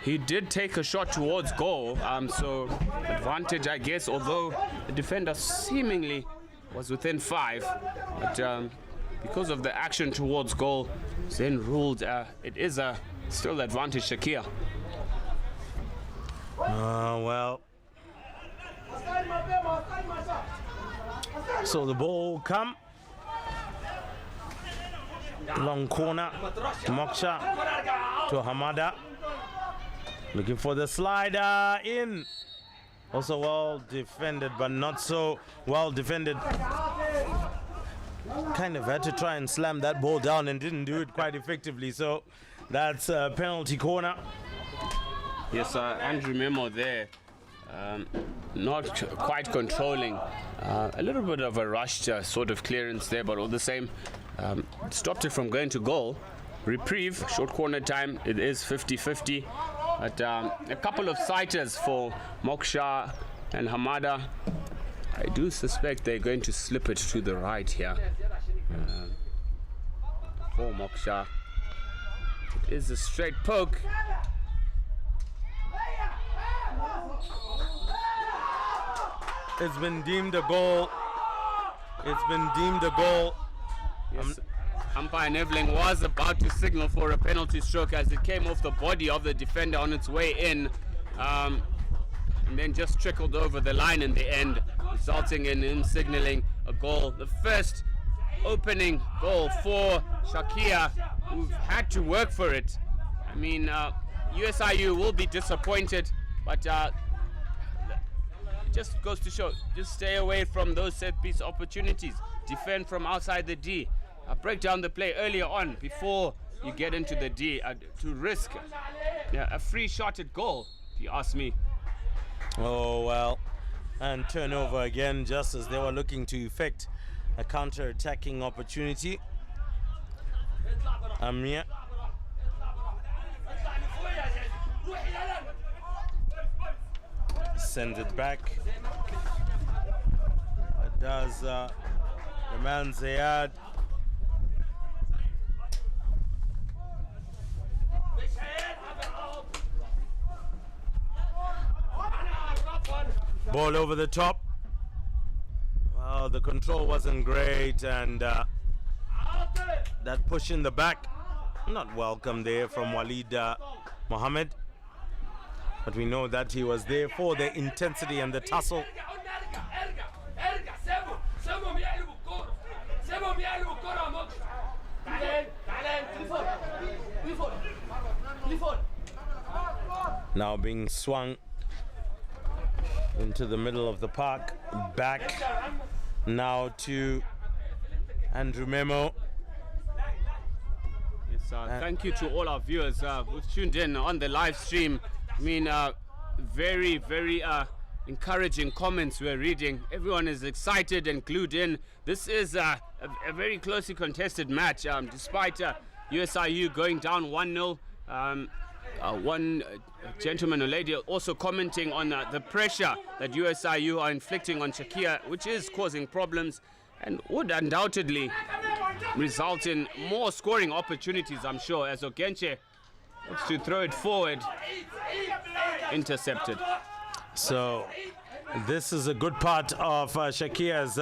he did take a shot towards goal, so advantage, I guess, although the defender seemingly was within 5. But because of the action towards goal, then ruled it is still advantage Sharkia. Well. So the ball will come. Long corner. Moksha to Hamada. Looking for the slider in. Also well defended, but not so well defended. Kind of had to try and slam that ball down and didn't do it quite effectively. So that's a penalty corner. Yes, Andrew Memo there. Not quite controlling. A little bit of a rushed sort of clearance there, but all the same, stopped it from going to goal. Reprieve, short corner time, it is 50-50. But a couple of sighters for Moksha and Hamada. I do suspect they're going to slip it to the right here. For Moksha. It is a straight poke. It's been deemed a goal. It's been deemed a goal. Yes. Umpire Nevling was about to signal for a penalty stroke as it came off the body of the defender on its way in, and then just trickled over the line in the end, resulting in him signaling a goal. The first opening goal for Sharkia, who've had to work for it. I mean, USIU will be disappointed, but it just goes to show, just stay away from those set-piece opportunities. Defend from outside the D. Break down the play earlier on before you get into the D to risk a free shot at goal, if you ask me. Oh, well. And turnover again, just as they were looking to effect a counter-attacking opportunity. Amir. Sends it back. It does the man Zayad. Ball over the top. Well, the control wasn't great, and that push in the back, not welcome there from Walid Mohammed. But we know that he was there for the intensity and the tussle. Now being swung into the middle of the park, back now to Andrew Memo. Yes, thank you to all our viewers who've tuned in on the live stream. I mean, very, very encouraging comments we're reading. Everyone is excited and glued in. This is a very closely contested match, despite USIU going down 1-0. One gentleman or lady also commenting on the pressure that USIU are inflicting on Sharkia, which is causing problems and would undoubtedly result in more scoring opportunities, I'm sure, as Ogenche looks to throw it forward. Intercepted. So this is a good part of Sharkia's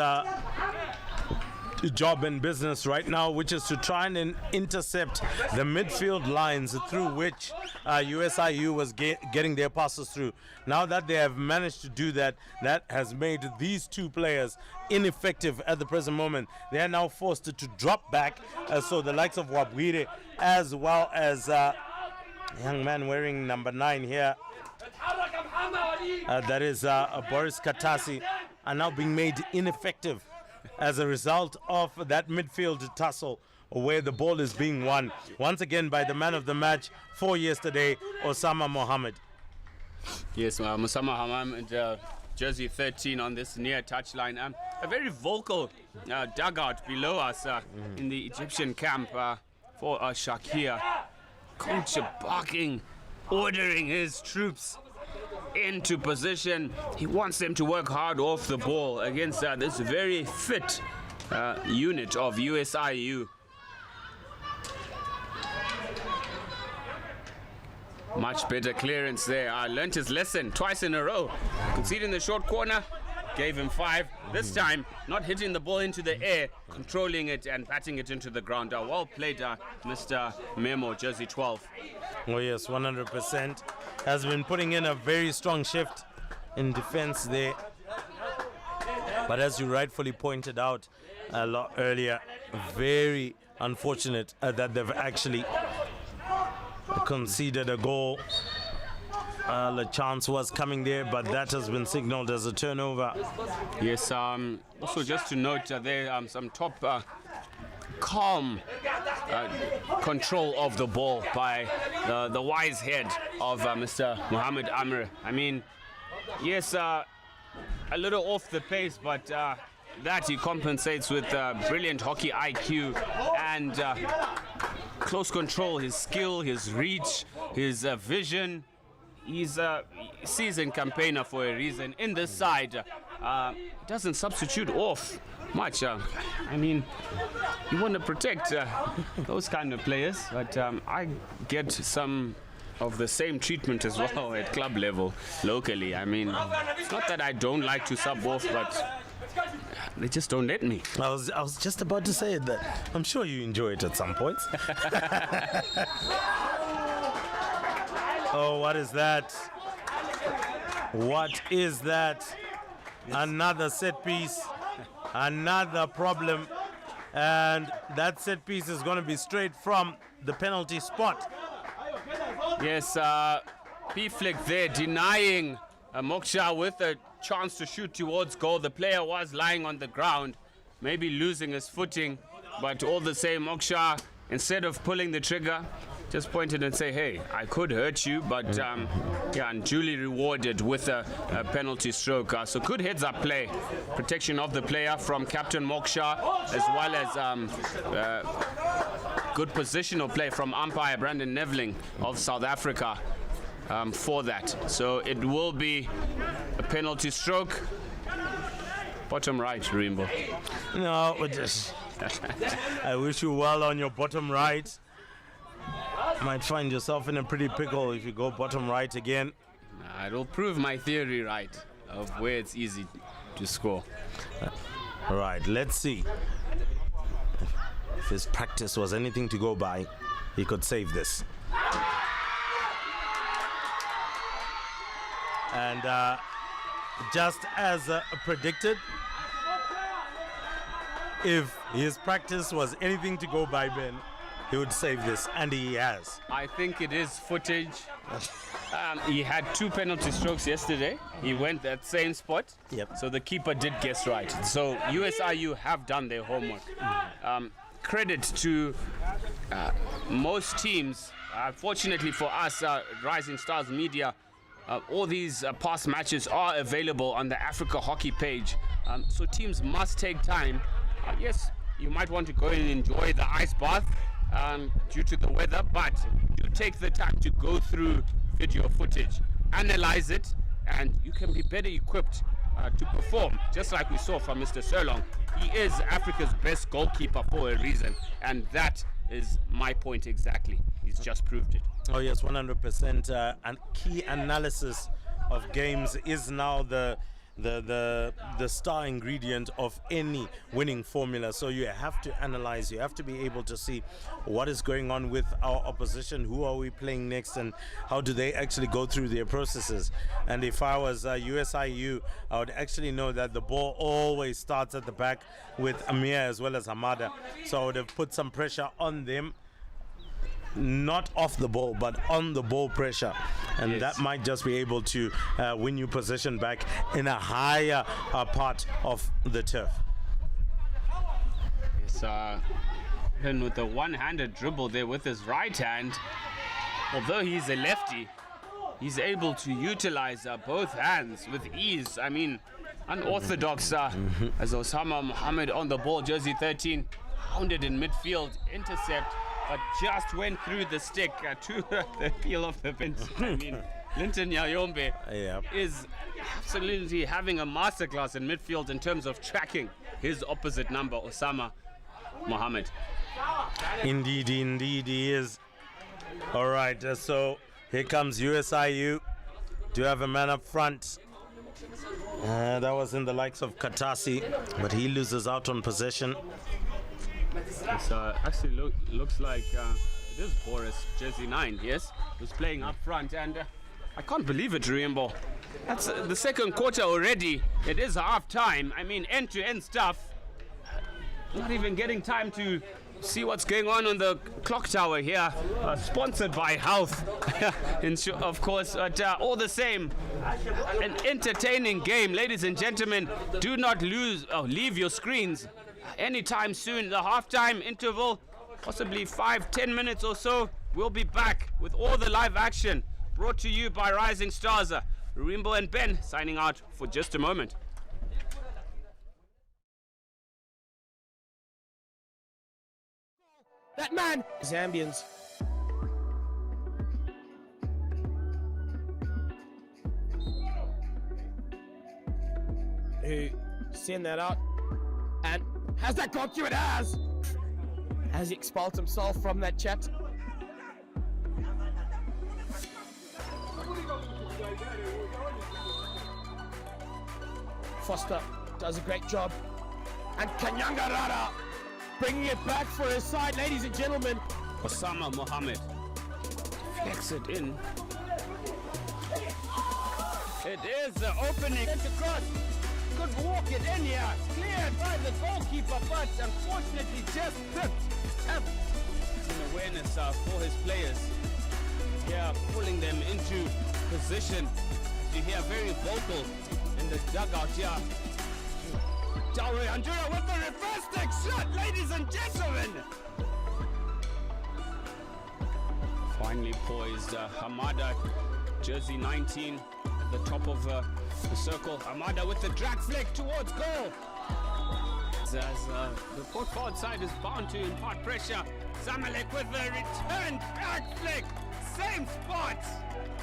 job and business right now, which is to try and intercept the midfield lines through which USIU was getting their passes through. Now that they have managed to do that, that has made these two players ineffective at the present moment. They are now forced to drop back, so the likes of Wabwire as well as young man wearing number 9 here, that is Boris Katasi, are now being made ineffective as a result of that midfield tussle where the ball is being won once again by the man of the match for yesterday, Osama Mohammed. Yes, Osama Mohammed, jersey 13 on this near touchline. A very vocal dugout below us in the Egyptian camp for Sharkia. Coach barking, ordering his troops into position. He wants them to work hard off the ball against this very fit unit of USIU. Much better clearance there. Learnt his lesson twice in a row. Conceding the short corner, gave him 5. This time, not hitting the ball into the air, controlling it and batting it into the ground. Well played, Mr. Memo, jersey 12. Oh yes, 100%. Has been putting in a very strong shift in defense there. But as you rightfully pointed out a lot earlier, very unfortunate that they've actually conceded a goal. The chance was coming there, but that has been signaled as a turnover. Yes, also just to note there some top calm control of the ball by the wise head of Mr. Mohammed Amr. I mean, yes, a little off the pace, but that he compensates with brilliant hockey IQ and close control, his skill, his reach, his vision. He's a seasoned campaigner for a reason. In this side, doesn't substitute off much. I mean, you want to protect those kind of players, but I get some of the same treatment as well at club level, locally. I mean, it's not that I don't like to sub off, but they just don't let me. I was just about to say that. I'm sure you enjoy it at some points. Oh, what is that? What is that? Another set piece, another problem, and that set piece is going to be straight from the penalty spot. Yes, P-Flick there denying Moksha with a chance to shoot towards goal. The player was lying on the ground, maybe losing his footing, but all the same, Moksha, instead of pulling the trigger, just pointed and say, hey, I could hurt you, but yeah, and duly rewarded with a penalty stroke. So good heads-up play, protection of the player from Captain Moksha, as well as good positional play from umpire Brandon Nevling of South Africa for that. So it will be a penalty stroke. Bottom right, Rimbo. No, just I wish you well on your bottom right. Might find yourself in a pretty pickle if you go bottom right again. It'll prove my theory right. of where it's easy to score. All right, let's see. If his practice was anything to go by, he could save this. And just as predicted, if his practice was anything to go by, Ben, he would save this, and he has. I think it is footage. He had 2 penalty strokes yesterday. He went that same spot. Yep. So the keeper did guess right. So USIU have done their homework. Credit to most teams. Fortunately for us, Rising Stars Media, all these past matches are available on the Africa Hockey page. So teams must take time. Yes, you might want to go and enjoy the ice bath due to the weather, but do take the time to go through video footage, analyze it, and you can be better equipped to perform, just like we saw from Mr. Surlong. He is Africa's best goalkeeper for a reason, and that is my point exactly. He's just proved it. Oh yes, 100%. And key analysis of games is now the star ingredient of any winning formula. So you have to analyze, you have to be able to see what is going on with our opposition, who are we playing next, and how do they actually go through their processes. And if I was USIU, I would actually know that the ball always starts at the back with Amir as well as Hamada. So I would have put some pressure on them, not off the ball, but on the ball pressure, and yes, that might just be able to win you possession back in a higher part of the turf. Yes, and with the one-handed dribble there with his right hand, although he's a lefty, he's able to utilize both hands with ease. I mean, unorthodox as Osama Mohammed on the ball, jersey 13, hounded in midfield, intercept, but just went through the stick to the heel of the bench. I mean, Linton Yayombe is absolutely having a masterclass in midfield in terms of tracking his opposite number, Osama Mohammed. Indeed he is. All right, so here comes USIU. Do you have a man up front? That was in the likes of Katasi, but he loses out on possession. So actually looks like it is Boris, jersey 9, yes, who's playing up front, and I can't believe it, Ruimbo. That's the second quarter already. It is half time. I mean, end-to-end stuff. Not even getting time to see what's going on the clock tower here. Sponsored by Health, of course, but all the same, an entertaining game, ladies and gentlemen. Do not leave your screens anytime soon. The halftime interval, possibly 5-10 minutes or so, we'll be back with all the live action brought to you by Rising Stars. Ruimbo and Ben signing out for just a moment. That man, Zambians. Who send that out, and has that got you? It has. Has he expelled himself from that chat? Foster does a great job, and Kanyangarara bringing it back for his side, ladies and gentlemen. Osama Mohammed flex it in. It is the opening. It's across. Could walk it in here. Cleared by the goalkeeper, but unfortunately just tripped. An awareness for his players. Yeah, pulling them into position. You hear very vocal in the dugout here. Dalwe Andura with the reverse stick shot, ladies and gentlemen. Finally poised, Hamada, jersey 19, at the top of the circle. Hamada with the drag flick towards goal. As the court forward side is bound to impart pressure. Zamalek with the return drag flick. Same spot.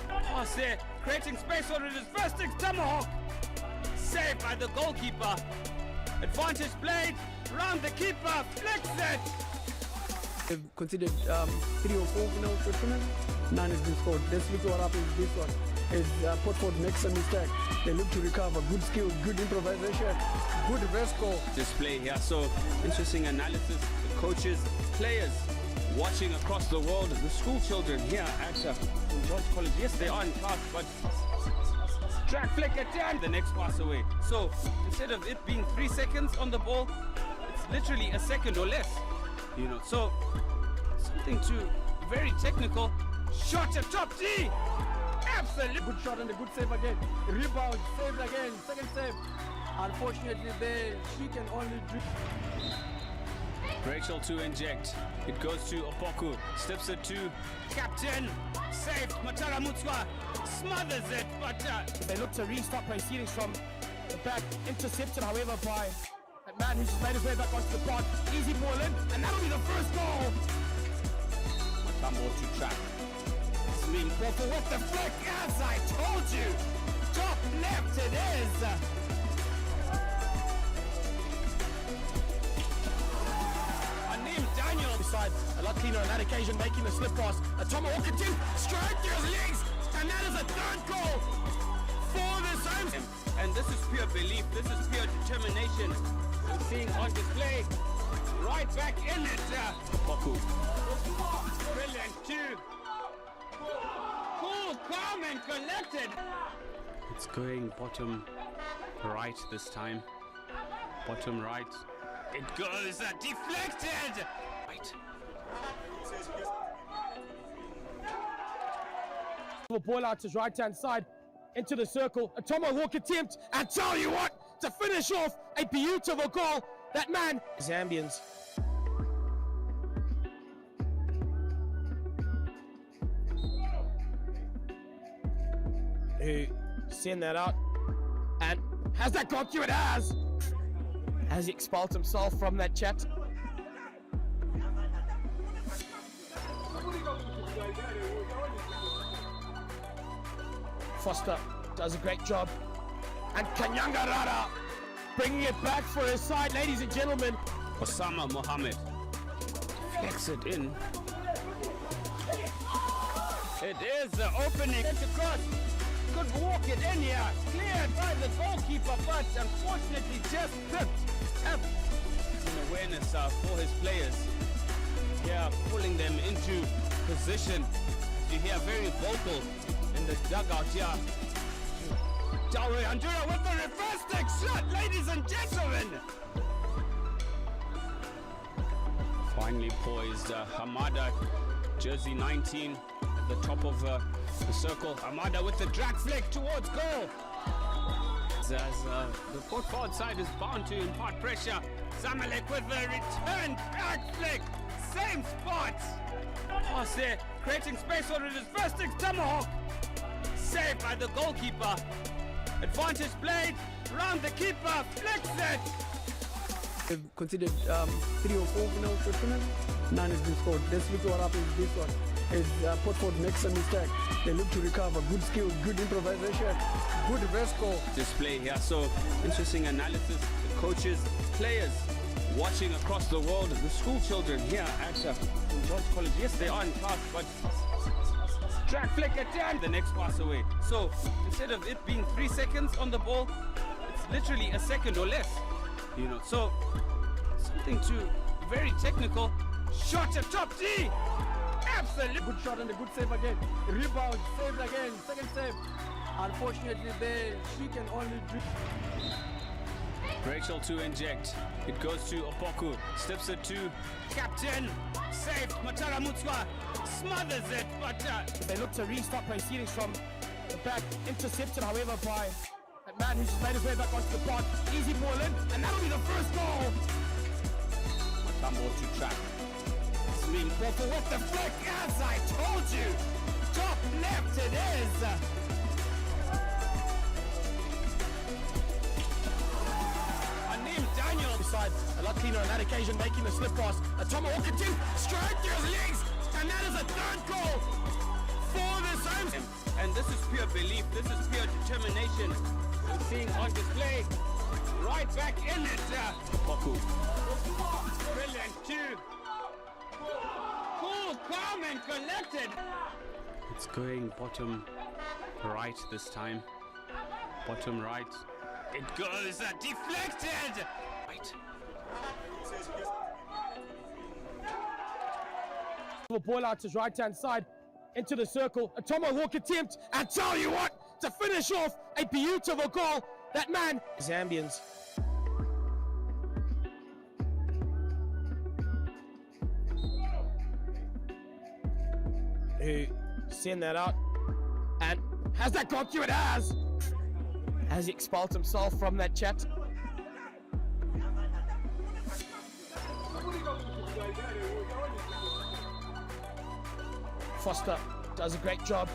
Pass there, creating space for his first stick, tomahawk. Saved by the goalkeeper. Advantage played, round the keeper, flicks it. They've conceded 3 or 4 now for tournament. None has been scored. Let's look what happens with this one. As Portford makes a mistake, they look to recover. Good skill, good improvisation, good reverse goal. Display here. So interesting analysis. The coaches, players watching across the world. The school children here at George College. Yes, they are in class, but track flick attempt. The next pass away. So instead of it being 3 seconds on the ball, it's literally a second or less. You know, so something to very technical. Shot at top D. Absolutely. Good shot and a good save again. Rebound, saved again, second save. Unfortunately, there she can only dribble. Rachel to inject. It goes to Opoku. Steps it to captain. Saved. Matara Mutswa smothers it, but They look to restart proceedings from the back. Intercepted, however, by that man who's just made his way back onto the park. Easy ball in, and that'll be the first goal. Matambo to track. Walker with the flick, as I told you. Top left it is. Anim Daniel. Beside a lot cleaner on that occasion, making the slip pass. A tomahawk attempt, straight through his legs. And that is a third goal for the Saints. And this is pure belief. This is pure determination. We're seeing on display. Right back in it. Opoku. Brilliant too. Cool, calm and collected. It's going bottom right this time. Bottom right. It goes deflected. Right. Ball out to his right-hand side into the circle. A tomahawk attempt. And tell you what, to finish off a beautiful goal. That man, Zambians. Who send that out, and has that got you? It has. Has he expelled himself from that chat? Foster does a great job, and Kanyanga Rara bringing it back for his side, ladies and gentlemen. Osama Mohammed flicks it in. It is the opening. It's across. Could walk it in here. Cleared by the goalkeeper, but unfortunately just tripped. An awareness for his players. Yeah, pulling them into position. You hear very vocal in the dugout here. Jalwe Andura with the reverse stick shot, ladies and gentlemen. Finally poised. Hamada, jersey 19, at the top of the circle. Hamada with the drag flick towards goal. As the court forward side is bound to impart pressure. Zamalek with the return drag flick. Same spot. Pass there, creating space for his first stick. Tomahawk. Saved by the goalkeeper. Advantage played. Round the keeper. Flicks it. They've conceded 3 or 4 now for tournament. None has been scored. Let's look what happens this one. As Portford makes a mistake, they look to recover. Good skill, good improvisation, good reverse goal. Display here. So interesting analysis. The coaches, players watching across the world. The school children here at George College. Yes, they are in class, but track flick attempt. The next pass away. So instead of it being 3 seconds on the ball, it's literally a second or less. You know, so something to very technical. Shot at top D. Absolutely. Good shot and a good save again. Rebound, saved again, second save. Unfortunately, there she can only dribble. Rachel to inject. It goes to Opoku. Steps it to captain. Saved. Matara Mutswa smothers it, but They look to restart proceedings from the back. Intercepted, however, by that man who's just made his way back onto the park. Easy ball in, and that'll be the first goal. Matambo to track. Walker with the flick, as I told you. Top left it is. Anim Daniel. Beside a lot cleaner on that occasion, making the slip pass. A tomahawk attempt, straight through his legs. And that is a third goal for the Saints. And this is pure belief. This is pure determination. We're seeing on display. Right back in it. Opoku. Brilliant too. Cool, calm and collected. It's going bottom right this time. Bottom right. It goes deflected. Right. Ball out to his right-hand side into the circle. A tomahawk attempt, and tell you what, to finish off a beautiful goal. That man, Zambians. Who send that out, and has that gone through? It has. Has he expelled himself from that chat? Foster does a great job,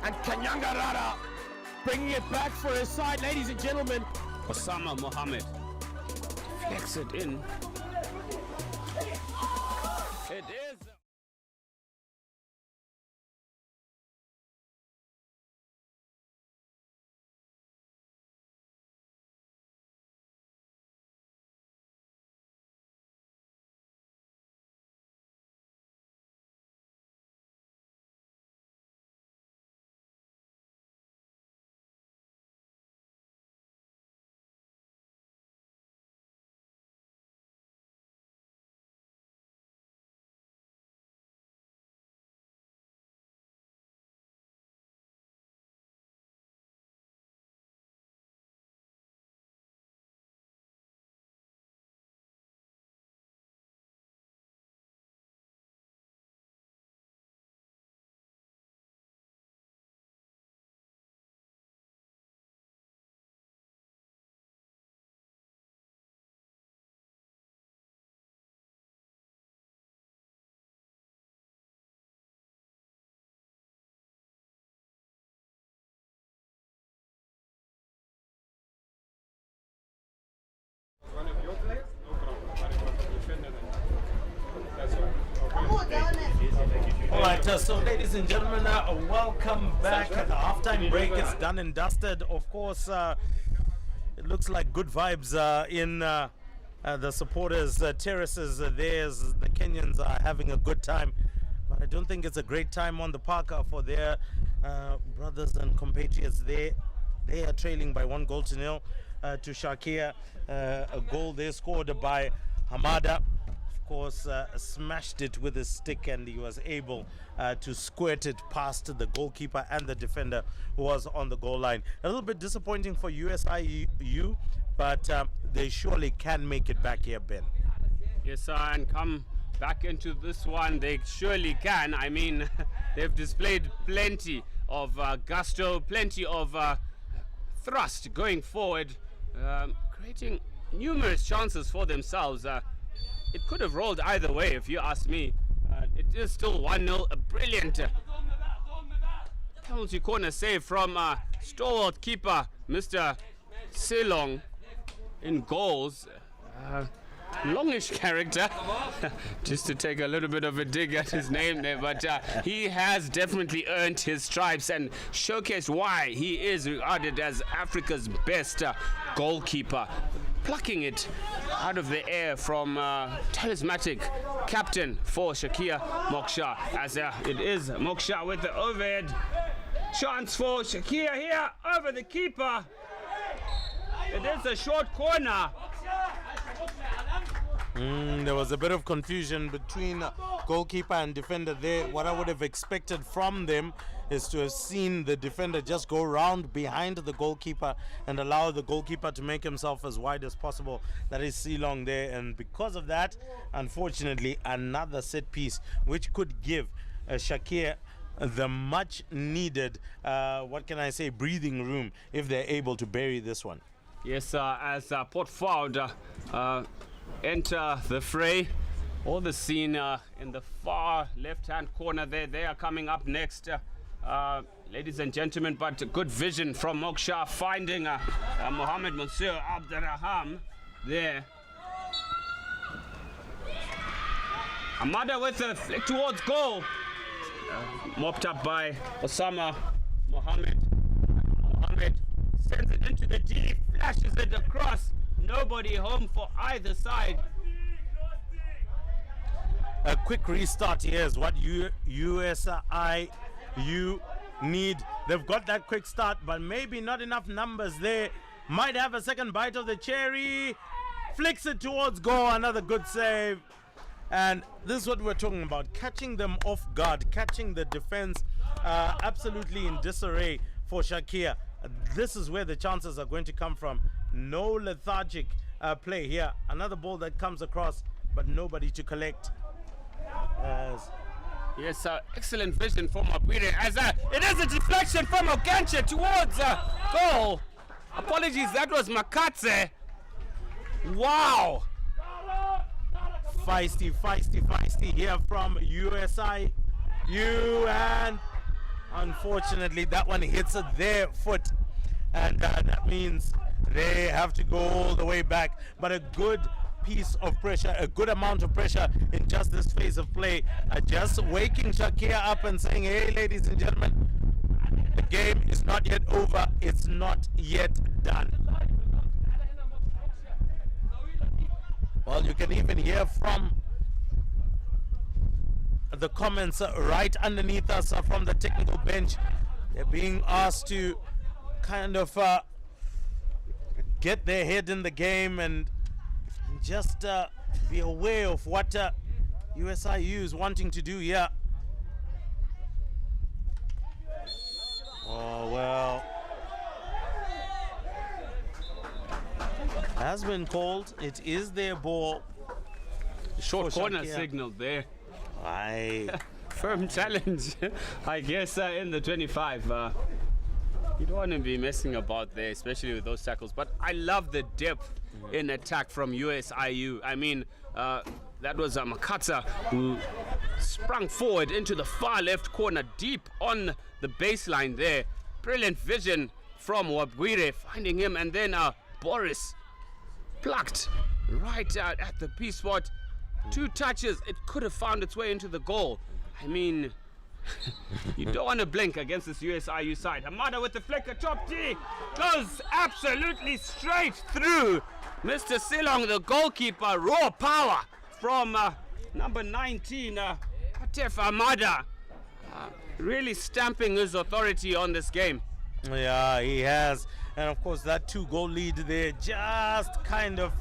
and Kanyangarara bringing it back for his side, ladies and gentlemen. Osama Mohammed flicks it in. It is. All right, so ladies and gentlemen, welcome back. The halftime break is done and dusted. Of course, it looks like good vibes in the supporters' terraces. There's the Kenyans are having a good time, but I don't think it's a great time on the park for their brothers and compatriots. They are trailing by 1-0 to Sharkia. A goal there scored by Hamada. Of course, smashed it with his stick, and he was able to squirt it past the goalkeeper and the defender who was on the goal line. A little bit disappointing for USIU, but they surely can make it back here, Ben. Yes, sir, and come back into this one. They surely can. I mean, they've displayed plenty of gusto, plenty of thrust going forward, creating numerous chances for themselves. It could have rolled either way, if you ask me. It is still 1-0. A brilliant penalty corner save from stalwart keeper Mr. Silong in goals. Longish character, just to take a little bit of a dig at his name there, but he has definitely earned his stripes and showcased why he is regarded as Africa's best goalkeeper. Plucking it out of the air from charismatic captain for Sharkia, Moksha, as it is Moksha with the overhead chance for Sharkia here over the keeper. It is a short corner. There was a bit of confusion between goalkeeper and defender there. What I would have expected from them is to have seen the defender just go round behind the goalkeeper and allow the goalkeeper to make himself as wide as possible. That is Silong there, and because of that, unfortunately, another set piece which could give Sharkia the much needed, what can I say, breathing room if they're able to bury this one. Yes, as Port Ford enter the fray. All the scene in the far left-hand corner there. They are coming up next, ladies and gentlemen, but good vision from Moksha, finding Mohammed Monsieur Abderraham there. Hamada with a flick towards goal. Mopped up by Osama Mohammed. Mohammed sends it into the D, flashes it across. Nobody home for either side. A quick restart here is what USIU USIU need. They've got that quick start, but maybe not enough numbers there. Might have a second bite of the cherry. Flicks it towards goal. Another good save. And this is what we're talking about, catching them off guard, catching the defense absolutely in disarray for Sharkia. This is where the chances are going to come from. No lethargic play here. Another ball that comes across, but nobody to collect. Yes, excellent vision from Aguirre. As it is a deflection from Oganche towards goal. Apologies, that was Makatse. Wow. Feisty here from USIU, and unfortunately that one hits their foot, and that means they have to go all the way back. But a good piece of pressure, a good amount of pressure in just this phase of play, just waking Sharkia up and saying, hey ladies and gentlemen, the game is not yet over, it's not yet done. Well, you can even hear from the comments right underneath us from the technical bench. They're being asked to kind of get their head in the game and just be aware of what USIU is wanting to do here. Oh, well. Has been called. It is their ball. Short corner Sharkia. signal there. Aye. Firm challenge, I guess, in the 25. You don't want to be messing about there, especially with those tackles. But I love the depth in attack from USIU. I mean, that was Makatsa who sprung forward into the far left corner, deep on the baseline there. Brilliant vision from Wabwire, finding him, and then Boris plucked right out at the P spot. 2 touches, it could have found its way into the goal. I mean, you don't want to blink against this USIU side. Hamada with the flicker, top D, goes absolutely straight through Mr. Silong, the goalkeeper. Raw power from number 19, Atef Hamada, really stamping his authority on this game. Yeah, he has. And of course, that 2-goal lead there just kind of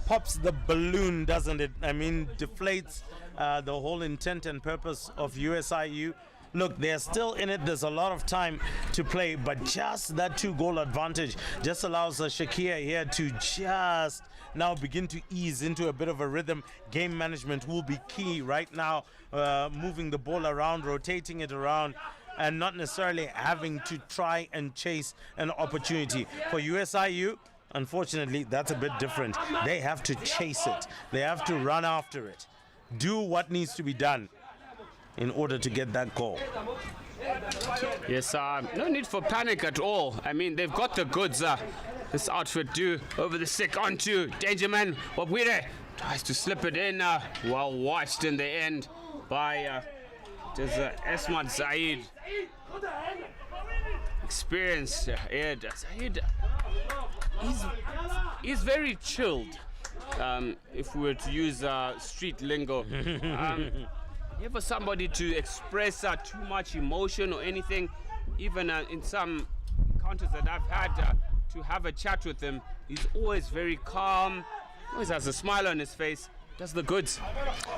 pops the balloon, doesn't it? I mean, deflates the whole intent and purpose of USIU. Look, they're still in it. There's a lot of time to play, but just that 2-goal advantage just allows Sharkia here to just now begin to ease into a bit of a rhythm. Game management will be key right now, moving the ball around, rotating it around, and not necessarily having to try and chase an opportunity. For USIU, unfortunately, that's a bit different. They have to chase it. They have to run after it. Do what needs to be done in order to get that goal. Yes, no need for panic at all. I mean, they've got the goods. This outfit do over the sick onto Dangerman. Wabwire tries to slip it in. Well watched in the end by Esmat Zaid. Experienced Zaid. He's very chilled, if we were to use street lingo. Never somebody to express too much emotion or anything. Even in some encounters that I've had to have a chat with him, he's always very calm, always has a smile on his face, does the goods.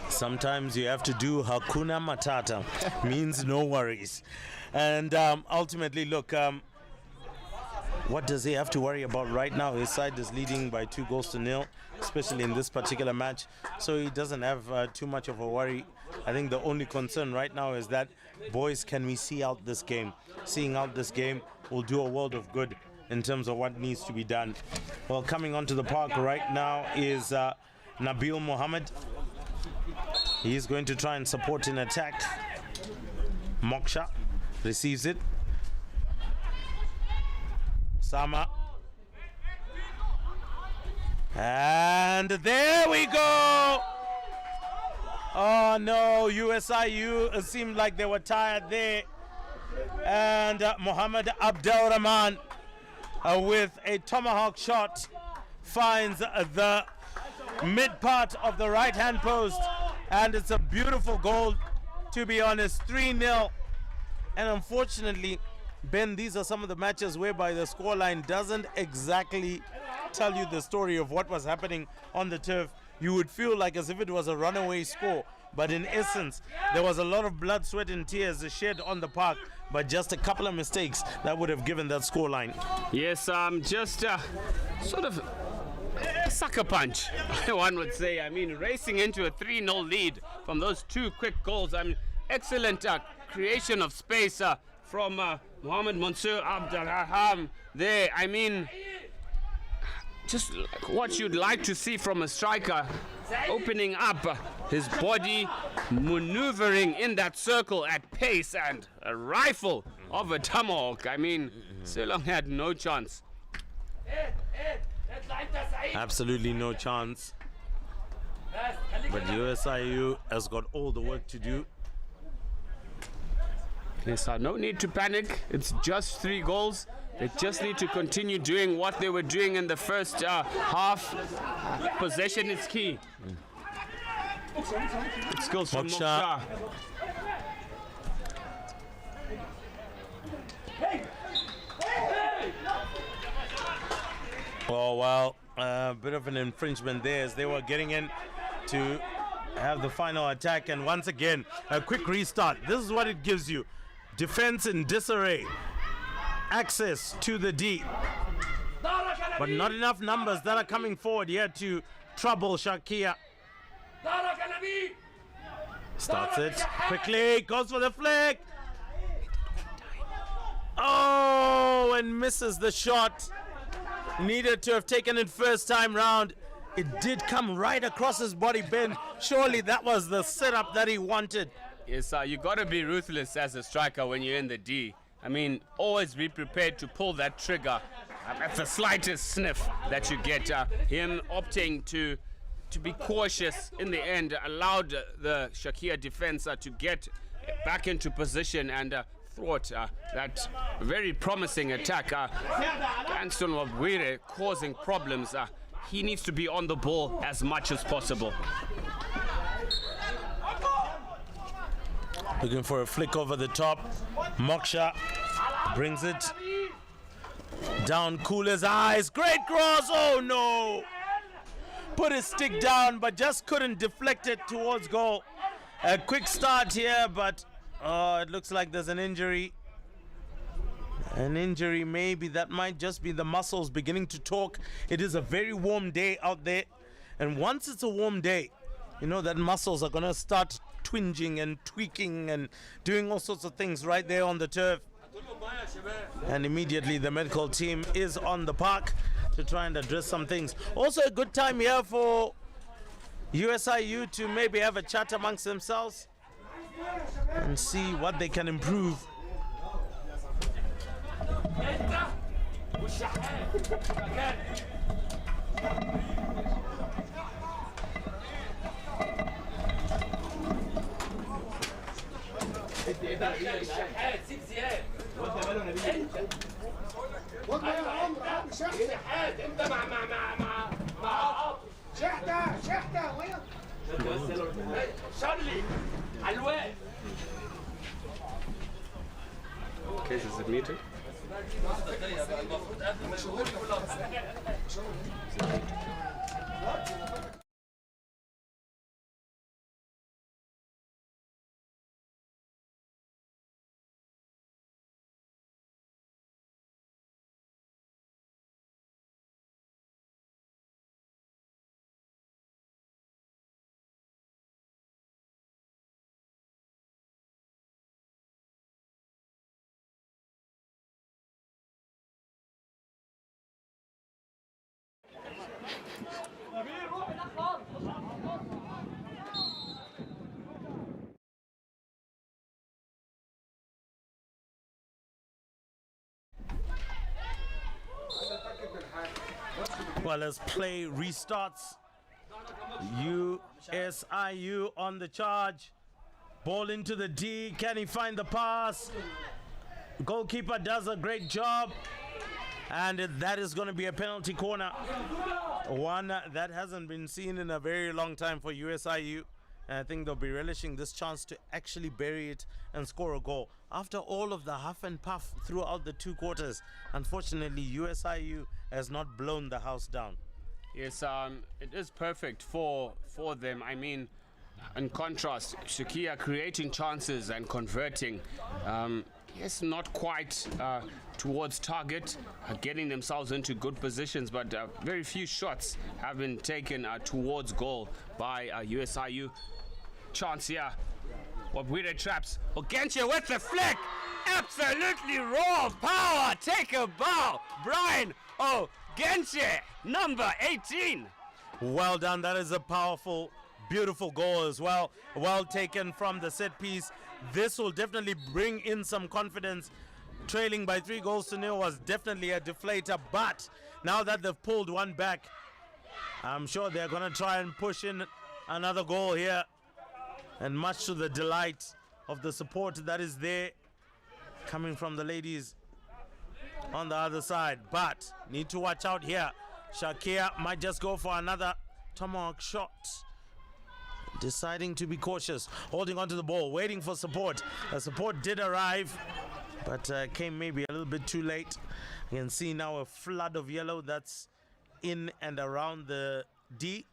Sometimes you have to do Hakuna Matata, means no worries. And ultimately, look, what does he have to worry about right now? His side is leading by 2-0, especially in this particular match. So he doesn't have too much of a worry. I think the only concern right now is that, boys, can we see out this game? Seeing out this game will do a world of good in terms of what needs to be done. Well, coming onto the park right now is Nabil Mohammed. He's going to try and support in attack. Moksha receives it. Sama. And there we go. Oh no, USIU seemed like they were tired there. And Mohammed Abdel Rahman with a tomahawk shot finds the mid part of the right hand post. And it's a beautiful goal, to be honest. 3-0 And unfortunately, Ben, these are some of the matches whereby the scoreline doesn't exactly tell you the story of what was happening on the turf. You would feel like as if it was a runaway score, but in essence, there was a lot of blood, sweat, and tears shed on the park, but just a couple of mistakes that would have given that scoreline. Yes, just sort of a sucker punch, one would say. I mean, racing into a 3-0 lead from those two quick goals. I mean, excellent creation of space from Mohamed Mansour Abdelraham there. I mean, just like what you'd like to see from a striker, opening up his body, maneuvering in that circle at pace, and a rifle of a tomahawk. I mean, Ceylon had no chance. Absolutely no chance. But USIU has got all the work to do. Yes, no need to panic. It's just 3 goals. They just need to continue doing what they were doing in the first half. Possession is key. Good skills from Moksha. Moksha. Oh, well, a bit of an infringement there as they were getting in to have the final attack. And once again, a quick restart. This is what it gives you. Defense in disarray. Access to the D. But not enough numbers that are coming forward here to trouble Sharkia. Starts it quickly, goes for the flick. Oh, and misses the shot. Needed to have taken it first time round. It did come right across his body, Ben. Surely that was the setup that he wanted. Yes, you got to be ruthless as a striker when you're in the D. I mean, always be prepared to pull that trigger at the slightest sniff that you get. Him opting to be cautious in the end allowed the Sharkia defense to get back into position and thwart that very promising attack. Anston Wabwire causing problems. He needs to be on the ball as much as possible. Looking for a flick over the top. Moksha brings it down, cool his eyes. Great cross. Oh no! Put his stick down, but just couldn't deflect it towards goal. A quick start here, but it looks like there's an injury. An injury, maybe that might just be the muscles beginning to talk. It is a very warm day out there, and once it's a warm day, you know that muscles are gonna start twinging and tweaking and doing all sorts of things right there on the turf. And immediately the medical team is on the park to try and address some things. Also a good time here for USIU to maybe have a chat amongst themselves and see what they can improve. Case is admitted. Well, as play restarts, USIU on the charge. Ball into the D. Can he find the pass? Goalkeeper does a great job. And that is going to be a penalty corner. One that hasn't been seen in a very long time for USIU. And I think they'll be relishing this chance to actually bury it and score a goal. After all of the huff and puff throughout the 2 quarters, unfortunately, USIU has not blown the house down. Yes, it is perfect for them. I mean, in contrast, Sharkia creating chances and converting. Yes, not quite towards target, getting themselves into good positions, but very few shots have been taken towards goal by USIU. Chance here. Wabwire traps. Ogenche with the flick. Absolutely raw power. Take a bow. Brian Ogenche, number 18. Well done. That is a powerful, beautiful goal as well. Well taken from the set piece. This will definitely bring in some confidence. Trailing by 3 goals to 0 was definitely a deflator, but now that they've pulled one back, I'm sure they're going to try and push in another goal here. And much to the delight of the support that is there coming from the ladies on the other side. But need to watch out here. Sharkia might just go for another tomahawk shot. Deciding to be cautious, holding onto the ball, waiting for support. The support did arrive, but came maybe a little bit too late. You can see now a flood of yellow that's in and around the D.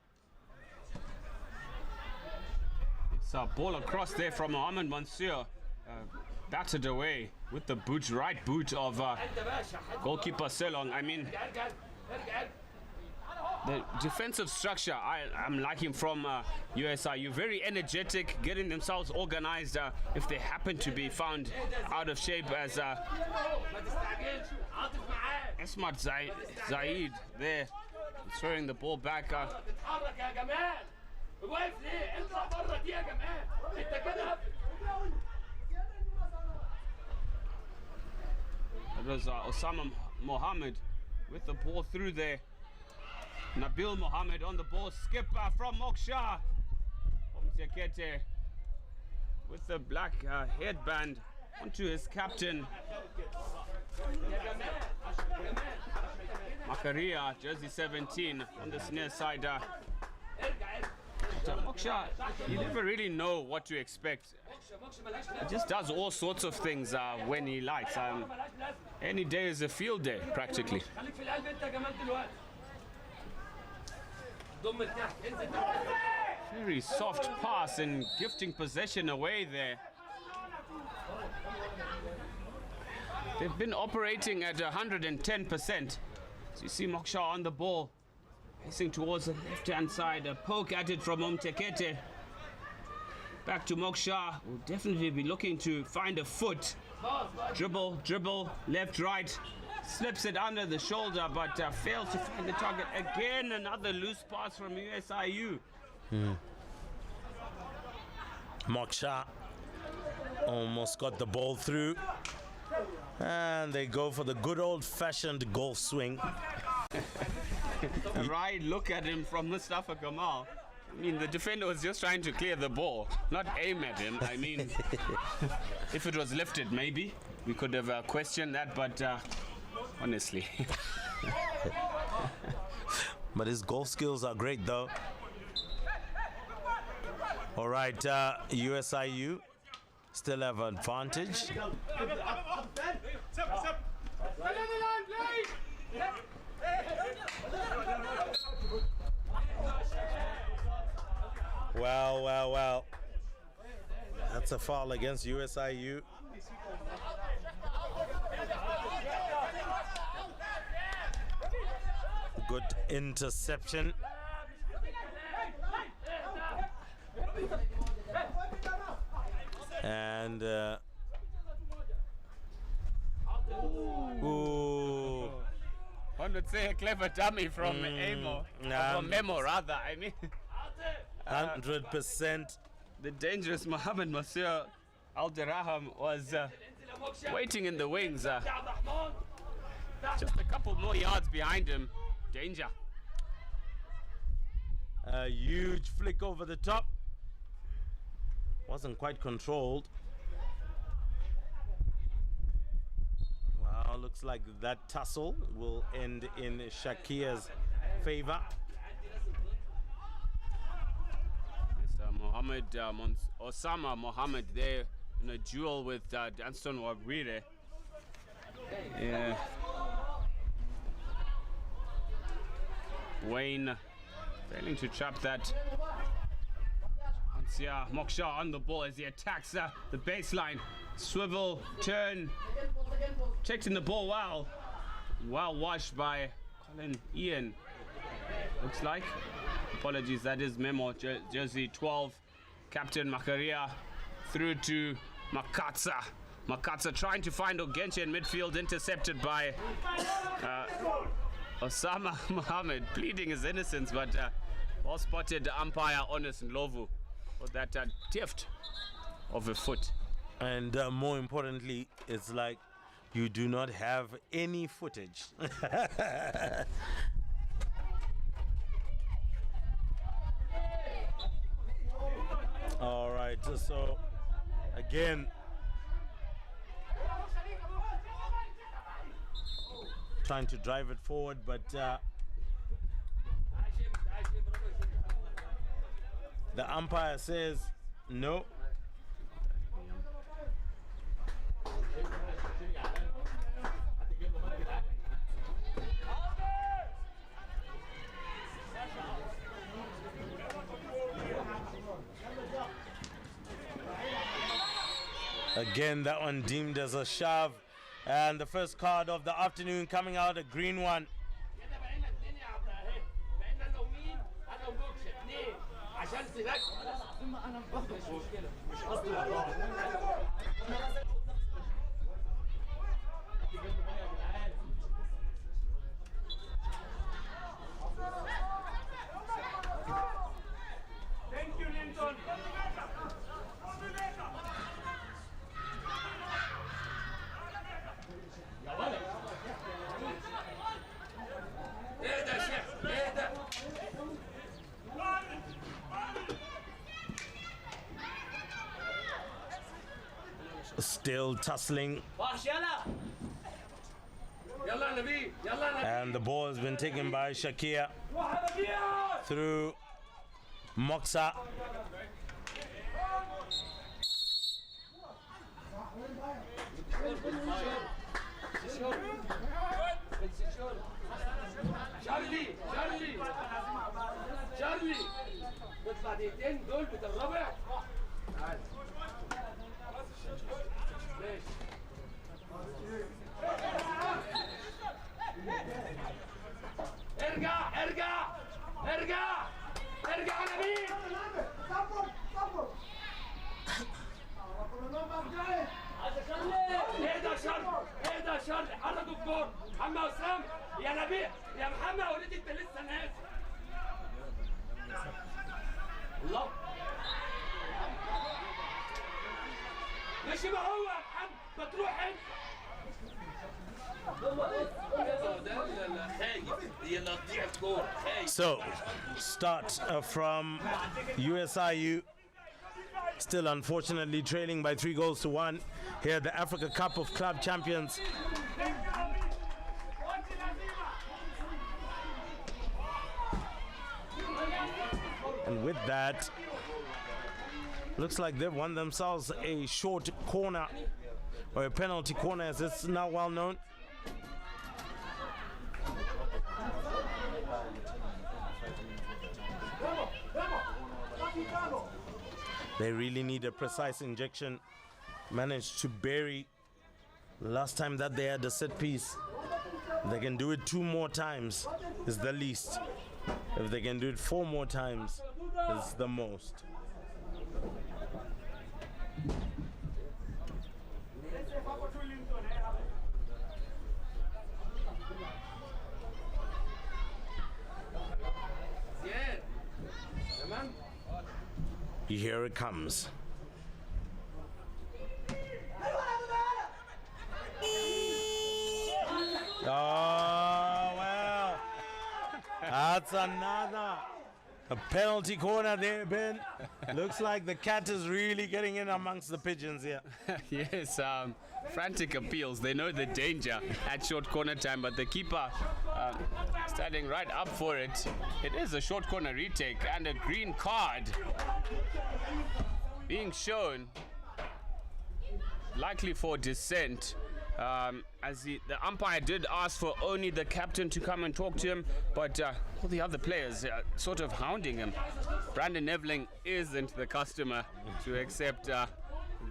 It's a ball across there from Mohamed Mansour. Batted away with the boot, right boot of goalkeeper Selong. I mean, the defensive structure, I'm liking from USIU. Very energetic, getting themselves organized if they happen to be found out of shape, as Esmat Zaid there throwing the ball back. It was Osama Mohammed with the ball through there. Nabil Mohammed on the ball. Skipper from Moksha. Tekete with the black headband onto his captain. Makaria, jersey 17, on the near side. Moksha, you never really know what to expect. He just does all sorts of things when he likes. Any day is a field day, practically. Very soft pass and gifting possession away there. They've been operating at 110%. So you see Moksha on the ball, facing towards the left-hand side. A poke at it from Tekete. Back to Moksha. Will definitely be looking to find a foot. Dribble, left, right. Slips it under the shoulder, but fails to find the target. Again, another loose pass from USIU. Moksha almost got the ball through. And they go for the good old-fashioned golf swing. A right look at him from Mustafa Gamal. I mean, the defender was just trying to clear the ball, not aim at him. I mean, if it was lifted, maybe we could have questioned that, but honestly. But his golf skills are great, though. All right, USIU still have advantage. Well. That's a foul against USIU. Good interception. And one would say a clever dummy from Amo, from Memo rather. I mean, 100%. The dangerous Mohamed Mansour Al-Diraham was waiting in the wings. Just a couple more yards behind him. Danger. A huge flick over the top. Wasn't quite controlled. Well, looks like that tussle will end in Sharkia's favor. Osama Mohammed there in a duel with Danston Wabwire. Yeah. Wayne failing to trap that. Yeah, Moksha on the ball as he attacks the baseline. Swivel, turn, checking the ball well. Well washed by Colin Ian. Looks like. Apologies, that is Memo, jersey 12. Captain Makaria through to Makatsa. Makatsa trying to find Ogenche in midfield, intercepted by Osama Mohammed, pleading his innocence, but well spotted umpire Honest Ndlovu for that tift of a foot. And more importantly, it's like you do not have any footage. All right, so again, trying to drive it forward, but the umpire says no. Again, that one deemed as a shove. And the first card of the afternoon coming out, a green one. Thank you, Linton. Still tussling. And the ball has been taken by Sharkia through Moksa. Charlie تطلع دقيقتين دول بالربع. تعال ماشي. ارجع ارجع ارجع ارجع على مين؟ صبر صبر. اهدى شر اهدى شر حركوا الكور. محمد وسام يا نبيل يا محمد وليد انت لسه نازل. الله ماشي ما هو يا محمد ما تروح انت. So, start from USIU. Still unfortunately trailing by 3-1 here at the Africa Cup of Club Champions. And with that, looks like they've won themselves a short corner, or a penalty corner as it's now well known. They really need a precise injection. Managed to bury last time that they had a set piece. They can do it 2 more times is the least. If they can do it 4 more times is the most. Here it comes. Oh, well, that's A penalty corner there, Ben. Looks like the cat is really getting in amongst the pigeons here. Yes, frantic appeals. They know the danger at short corner time, but the keeper standing right up for it. It is a short corner retake and a green card being shown, likely for dissent. As the umpire did ask for only the captain to come and talk to him, but all the other players sort of hounding him. Brandon Neveling isn't the customer to accept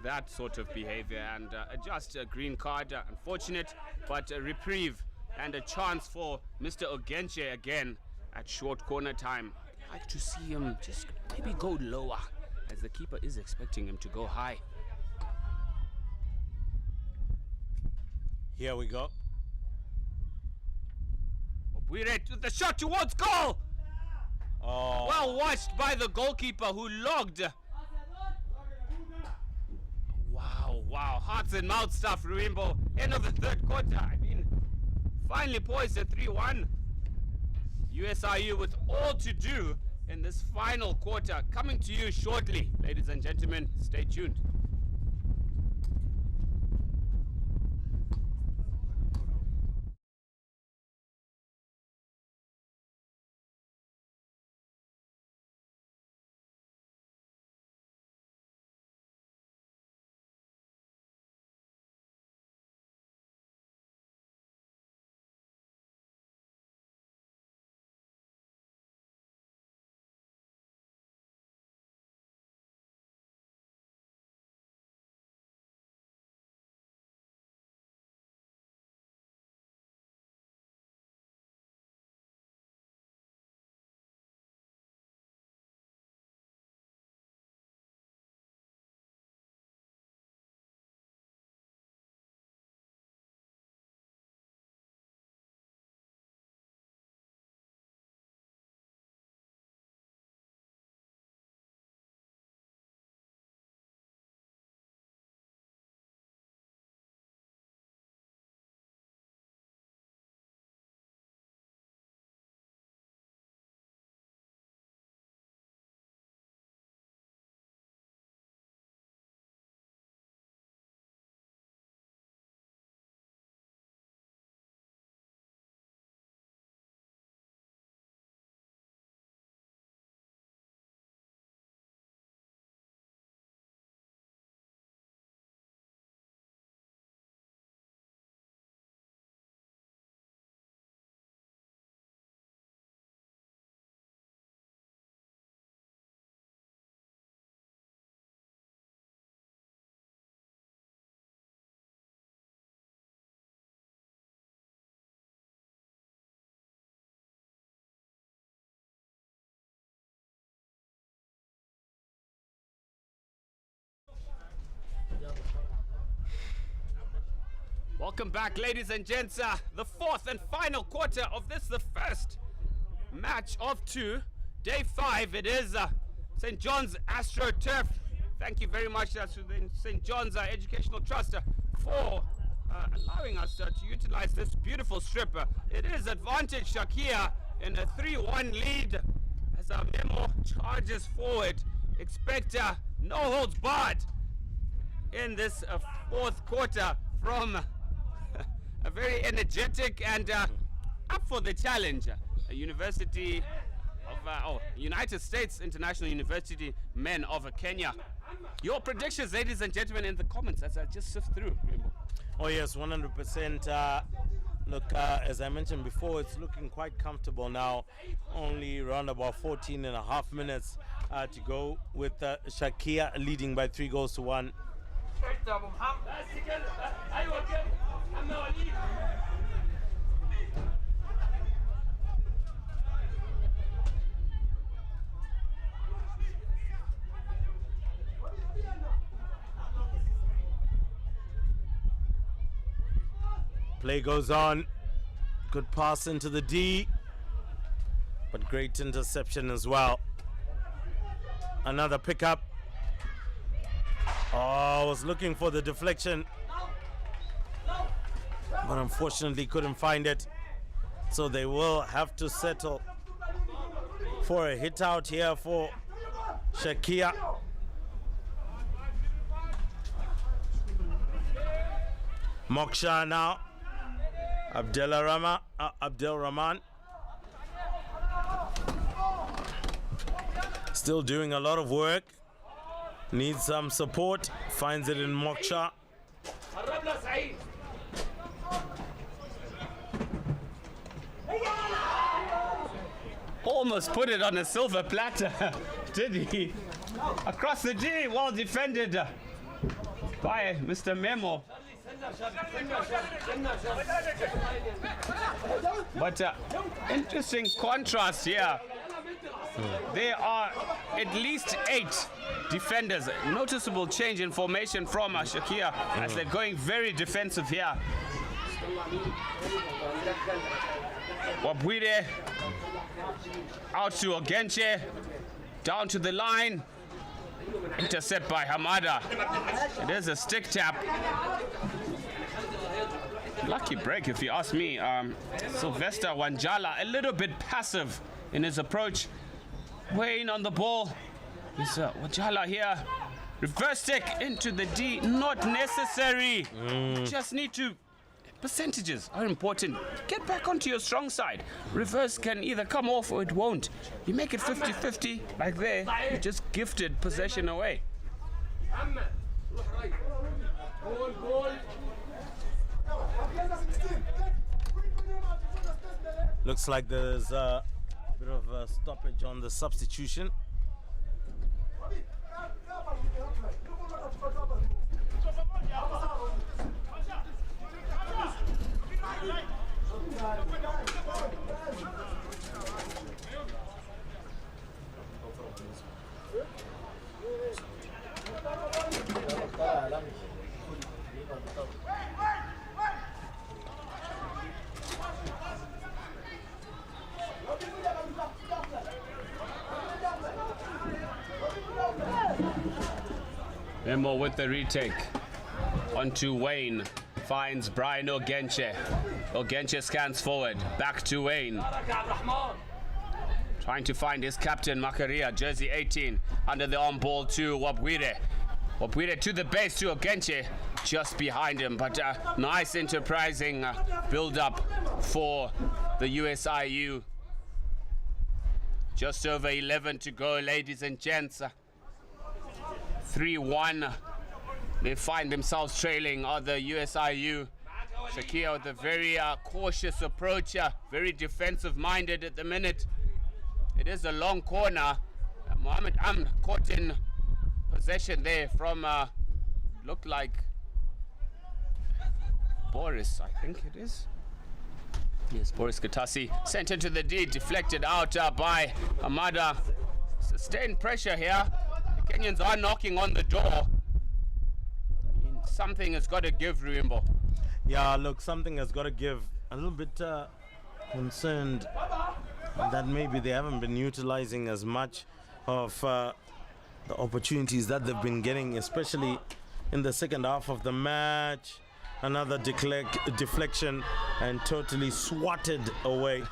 that sort of behavior, and just a green card. Unfortunate, but a reprieve and a chance for Mr. Ogenche again at short corner time. I'd like to see him just maybe go lower, as the keeper is expecting him to go high. Here we go. Weird with the shot towards goal. Oh. Well watched by the goalkeeper, who logged. Wow. Hearts and mouth stuff, Ruimbo. End of the third quarter. I mean, finally poised at 3-1. USIU with all to do in this final quarter. Coming to you shortly, ladies and gentlemen. Stay tuned. Welcome back, ladies and gents. The fourth and final quarter of this, the first match of two. Day 5, it is St. John's AstroTurf. Thank you very much to the St. John's Educational Trust for allowing us to utilize this beautiful strip. It is advantage Sharkia in a 3-1 lead as our memo charges forward. Expect no holds barred in this fourth quarter from a very energetic and up for the challenge, a University of United States International University men of Kenya. Your predictions, ladies and gentlemen, in the comments as I just sift through. Oh yes, 100%. Look, as I mentioned before, it's looking quite comfortable now. Only around about 14 and a half minutes to go, with Sharkia leading by 3-1. Play goes on. Good pass into the D, but great interception as well. Another pickup. Oh, I was looking for the deflection, but unfortunately couldn't find it. So they will have to settle for a hit out here for Sharkia. Moksha now. Abdel Rahman. Still doing a lot of work. Needs some support. Finds it in Moksha. Almost put it on a silver platter, did he? Across the G, well defended by Mr. Memo. But interesting contrast here. There are at least 8 defenders. Noticeable change in formation from Sharkia as they're going very defensive here. Wabwire out to Ogenche, down to the line. Intercept by Hamada. It is a stick tap. Lucky break if you ask me. Sylvester Wanjala a little bit passive in his approach. Wayne on the ball. Is Wanjala here. Reverse stick into the D. Not necessary. Just need to. Percentages are important. Get back onto your strong side. Reverse can either come off or it won't. You make it 50-50 like there. You just gifted possession away. Looks like there's a bit of a stoppage on the substitution. Memo with the retake. Onto Wayne. Finds Brian Ogenche. Ogenche scans forward. Back to Wayne. Trying to find his captain, Makaria, jersey 18. Under the on ball to Wabwire. Wabwire to the base to Ogenche. Just behind him. But nice enterprising build-up for the USIU. Just over 11 to go, ladies and gents. 3-1. They find themselves trailing on the USIU. Sharkia with a very cautious approach, very defensive-minded at the minute. It is a long corner. Mohammed Amn caught in possession there from, looked like Boris, I think it is. Yes, Boris Katasi sent into the D, deflected out by Hamada. Sustained pressure here. The Kenyans are knocking on the door. Something has got to give, Ruimbo. Yeah, look, something has got to give. A little bit concerned that maybe they haven't been utilizing as much of the opportunities that they've been getting, especially in the second half of the match. Another deflection and totally swatted away.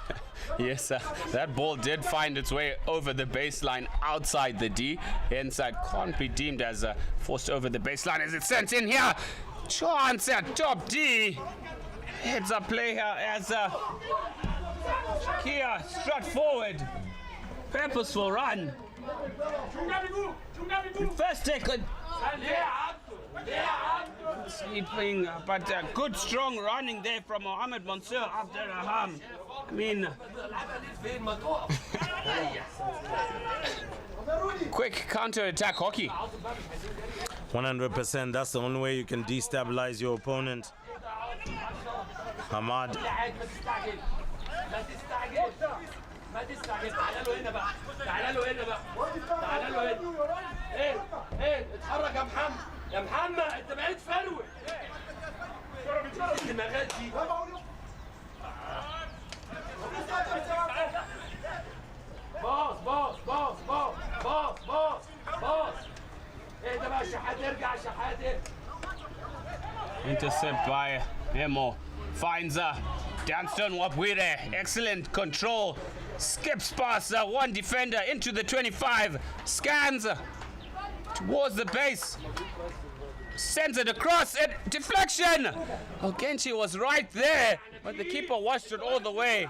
Yes, that ball did find its way over the baseline outside the D. Inside can't be deemed as forced over the baseline as it's sent in here. Chance at top D. Heads up play here as Sharkia strut forward. Purposeful run. First take. Sleeping, but good strong running there from Mohammed Mansour Abderrahman. I mean, quick counter-attack hockey. 100%, that's the only way you can destabilize your opponent. Hamad. ما تستعجل تعال له هنا بقى تعال له هنا بقى تعال له هنا ايه اتحرك يا محمد يا محمد انت بقيت فروي الدماغات دي باص باص باص باص باص باص باص ايه ده بقى شحات ارجع شحات. Intercept by Memo. Finds Danston Wabwire. Excellent control skips past one defender into the 25, scans towards the base, sends it across, and deflection. Ogenchi was right there, but the keeper watched it all the way.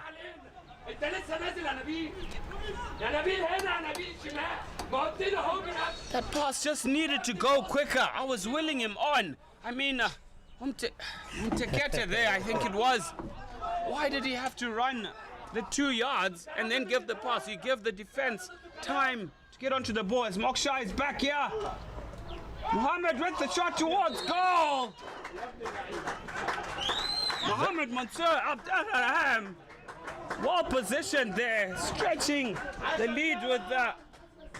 That pass just needed to go quicker. I was willing him on. I mean, Umtekete there, I think it was. Why did he have to run the 2 yards and then give the pass? You give the defense time to get onto the ball. As Moksha is back here. Mohammed with the shot towards goal. Mohammed Mansour Abdelrahman, well positioned there, stretching the lead with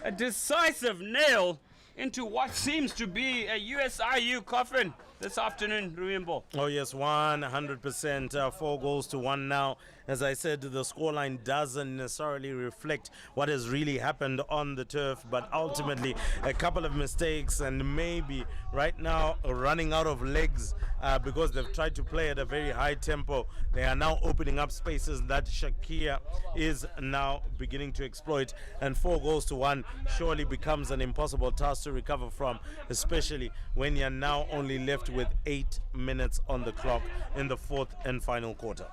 a decisive nail into what seems to be a USIU coffin this afternoon, Ruimbo. Oh yes, 100%. 4-1 now. As I said, the scoreline doesn't necessarily reflect what has really happened on the turf, but ultimately a couple of mistakes and maybe right now running out of legs because they've tried to play at a very high tempo. They are now opening up spaces that Sharkia is now beginning to exploit, and 4-1 surely becomes an impossible task to recover from, especially when you're now only left with 8 minutes on the clock in the 4th and final quarter.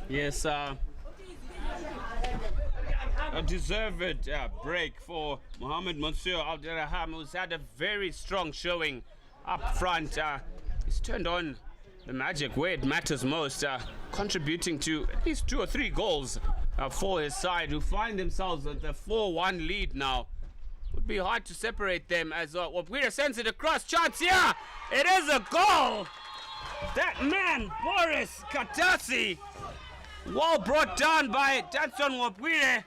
Yes, a deserved break for Mohammed Mansour Abdelrahman, who's had a very strong showing up front. He's turned on the magic where it matters most, contributing to at least 2 or 3 goals for his side, who find themselves at the 4-1 lead now. Would be hard to separate them as Wapwira sends it across. Chance here! It is a goal! That man, Boris Katasi, well brought down by Danson Wapwire.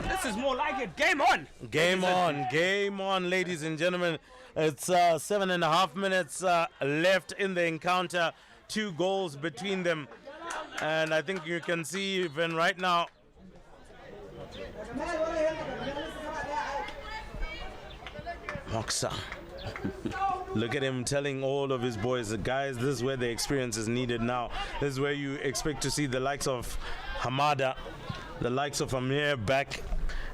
This is more like it. Game on! Game on, ladies and gentlemen. It's 7.5 minutes left in the encounter. 2 goals between them. And I think you can see even right now, Moksa. Look at him telling all of his boys, guys, this is where the experience is needed now. This is where you expect to see the likes of Hamada, the likes of Amir back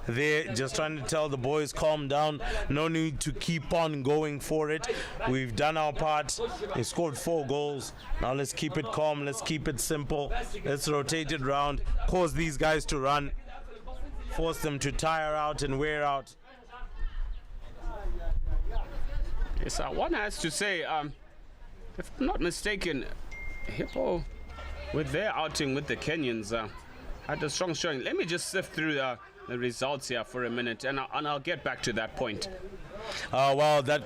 there, just trying to tell the boys, calm down, no need to keep on going for it. We've done our part. They scored 4 goals. Now let's keep it calm, let's keep it simple. Let's rotate it around, cause these guys to run, force them to tire out and wear out. Yes, one has to say, if I'm not mistaken, Hippo, with their outing with the Kenyans, had a strong showing. Let me just sift through the results here for a minute, and I'll get back to that point. Well, that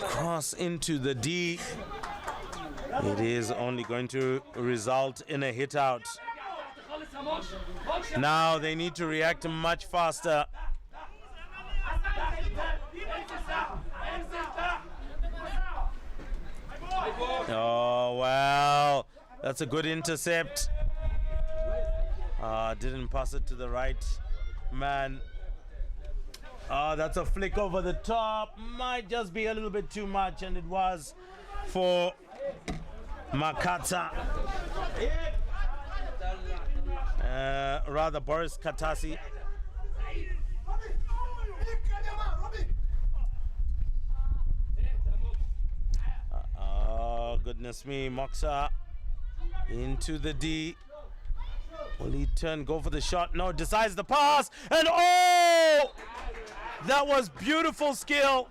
cross into the D, it is only going to result in a hit out. Now they need to react much faster. Oh, well, that's a good intercept. Didn't pass it to the right man. That's a flick over the top. Might just be a little bit too much, and it was for Makata. Rather, Boris Katasi. Oh, goodness me. Moksa into the D. Will he go for the shot? No, decides the pass. And oh! That was beautiful skill.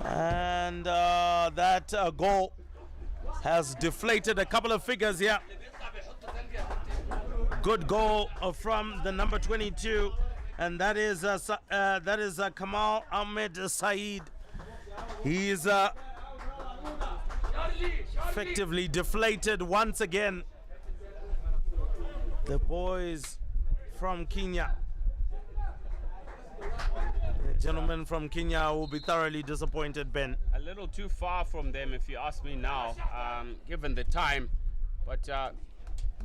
And that goal has deflated a couple of figures here. Good goal from the number 22. And that is Kamal Ahmed Saeed. He's effectively deflated once again. The boys from Kenya, the gentlemen from Kenya, will be thoroughly disappointed, Ben. A little too far from them, if you ask me now, given the time. But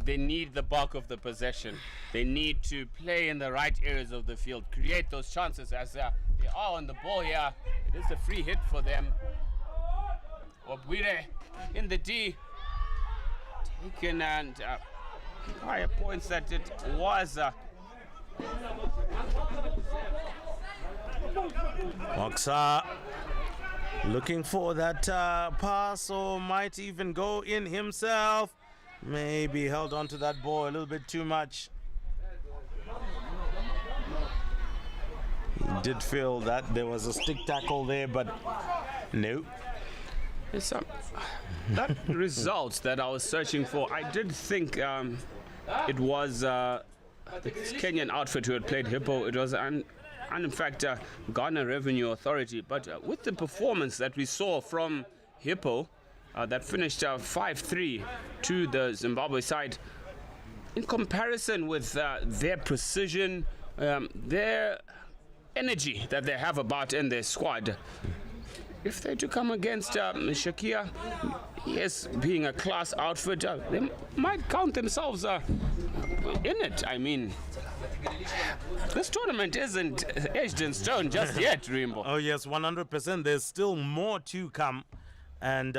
they need the bulk of the possession. They need to play in the right areas of the field, create those chances as they are on the ball here. It is a free hit for them. Wabwire in the D, taken and higher points that it was. Moxa looking for that pass, or might even go in himself. Maybe held onto that ball a little bit too much. He did feel that there was a stick tackle there, but no. It's, that result that I was searching for, I did think it was the Kenyan outfit who had played Hippo. It was and in fact Ghana Revenue Authority. But with the performance that we saw from Hippo, that finished 5-3 to the Zimbabwe side, in comparison with their precision, their energy that they have about in their squad, if they're to come against Sharkia, yes, being a class outfit, they might count themselves in it. I mean, this tournament isn't edged in stone just yet, Rimbo. Oh yes, 100%. There's still more to come, and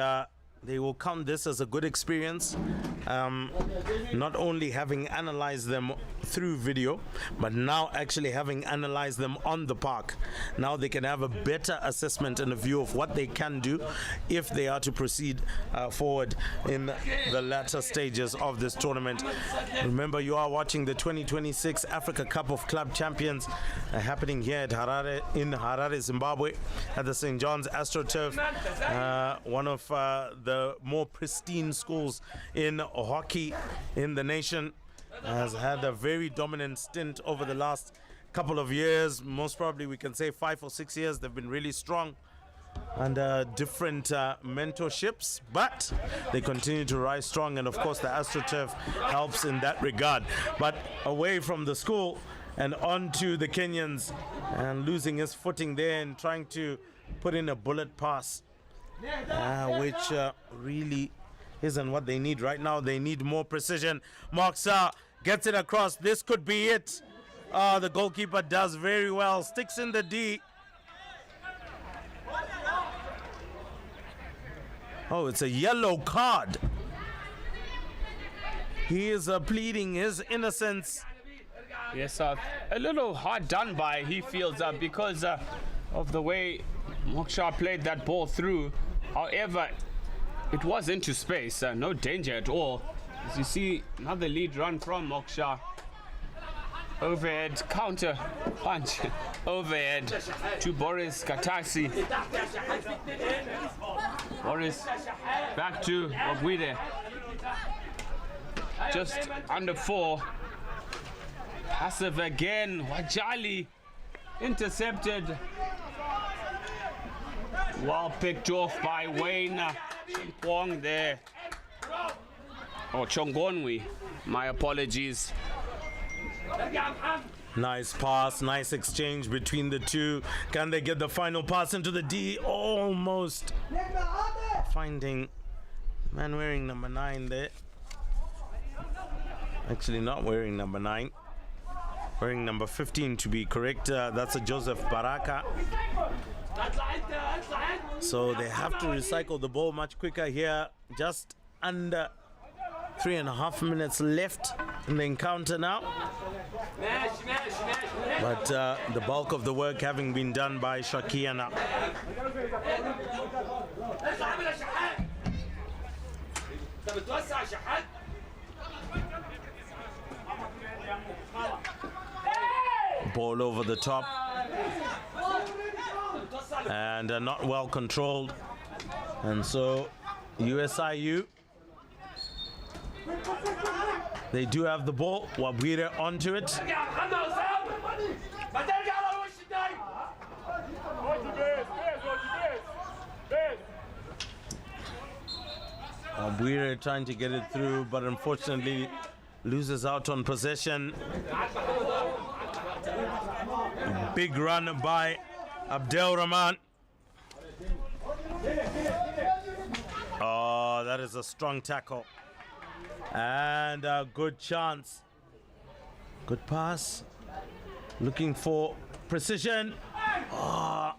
they will count this as a good experience. Not only having analyzed them through video, but now actually having analyzed them on the park. Now they can have a better assessment and a view of what they can do if they are to proceed forward in the latter stages of this tournament. Remember, you are watching the 2026 Africa Cup of Club Champions happening here at Harare, in Harare, Zimbabwe, at the St. John's AstroTurf, one of the more pristine schools in hockey in the nation. Has had a very dominant stint over the last couple of years. Most probably we can say 5 or 6 years. They've been really strong under different mentorships, but they continue to rise strong, and of course the AstroTurf helps in that regard. But away from the school and on to the Kenyans, and losing his footing there and trying to put in a bullet pass, which really isn't what they need right now. They need more precision. Moxa gets it across. This could be it. The goalkeeper does very well. Sticks in the D. Oh, it's a yellow card. He is pleading his innocence. Yes, a little hard done by, he feels, because of the way Moksha played that ball through. However, it was into space, no danger at all. As you see, another lead run from Moksha. Overhead counter punch, overhead to Boris Katasi. Boris back to Ogwide. Just under 4. Passive again, Wajali intercepted. Well picked off by Wayne Wong there. Oh, Chongonwi. My apologies. Nice pass, nice exchange between the two. Can they get the final pass into the D? Almost finding man wearing number 9 there. Actually not wearing number 9. Wearing number 15 to be correct. That's a Joseph Baraka. So they have to recycle the ball much quicker here. Just under 3.5 minutes left in the encounter now. But the bulk of the work having been done by Sharkia now. Ball over the top. And not well controlled. And so USIU, they do have the ball. Wabwire onto it. Wabwire trying to get it through, but unfortunately loses out on possession. Big run by Abdel Rahman. Oh, that is a strong tackle. And a good chance. Good pass. Looking for precision. Oh,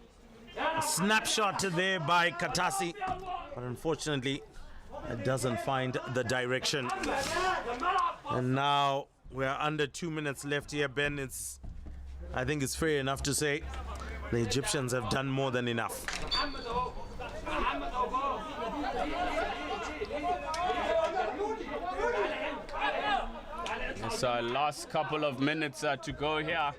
a snapshot there by Katasi. But unfortunately, it doesn't find the direction. And now we're under 2 minutes left here, Ben. I think it's fair enough to say the Egyptians have done more than enough. So last couple of minutes to go here.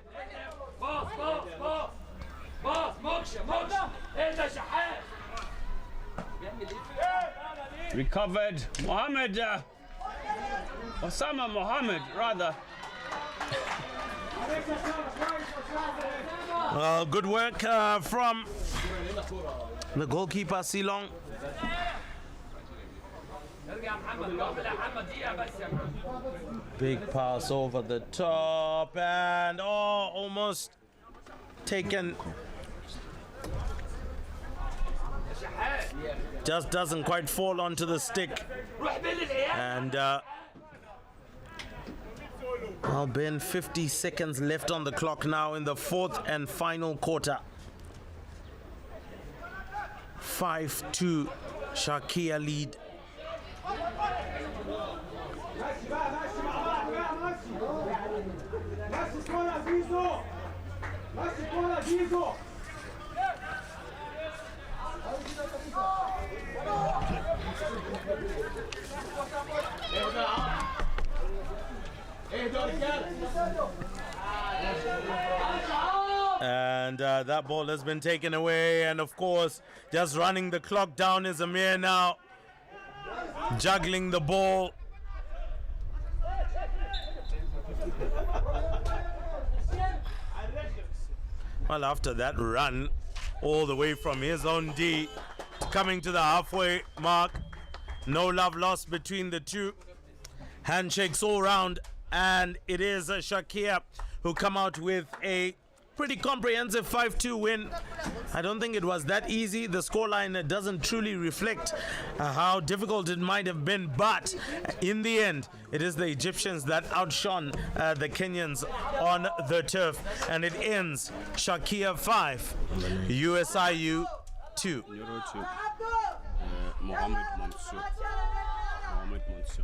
Recovered Mohammed, Osama Mohammed rather. Good work from the goalkeeper, Silong. Big pass over the top and almost taken. Just doesn't quite fall onto the stick. And well, Ben, 50 seconds left on the clock now in the fourth and final quarter. 5-2 Sharkia lead. And that ball has been taken away, and of course just running the clock down is Amir now, juggling the ball. Well, after that run all the way from his own D, coming to the halfway mark, no love lost between the two. Handshakes all round, and it is Sharkia who come out with a pretty comprehensive 5-2 win. I don't think it was that easy. The scoreline doesn't truly reflect how difficult it might have been, but in the end, it is the Egyptians that outshone the Kenyans on the turf, and it ends Sharkia 5, USIU 2. Mohammed Mansour. Mohammed Mansour.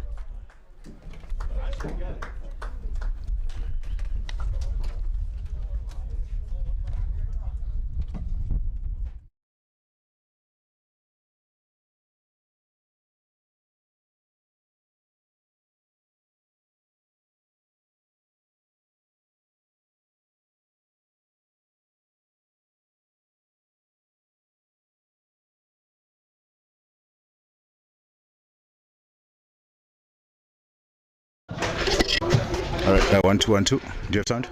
All right, 1 2 1 2. Do you have sound?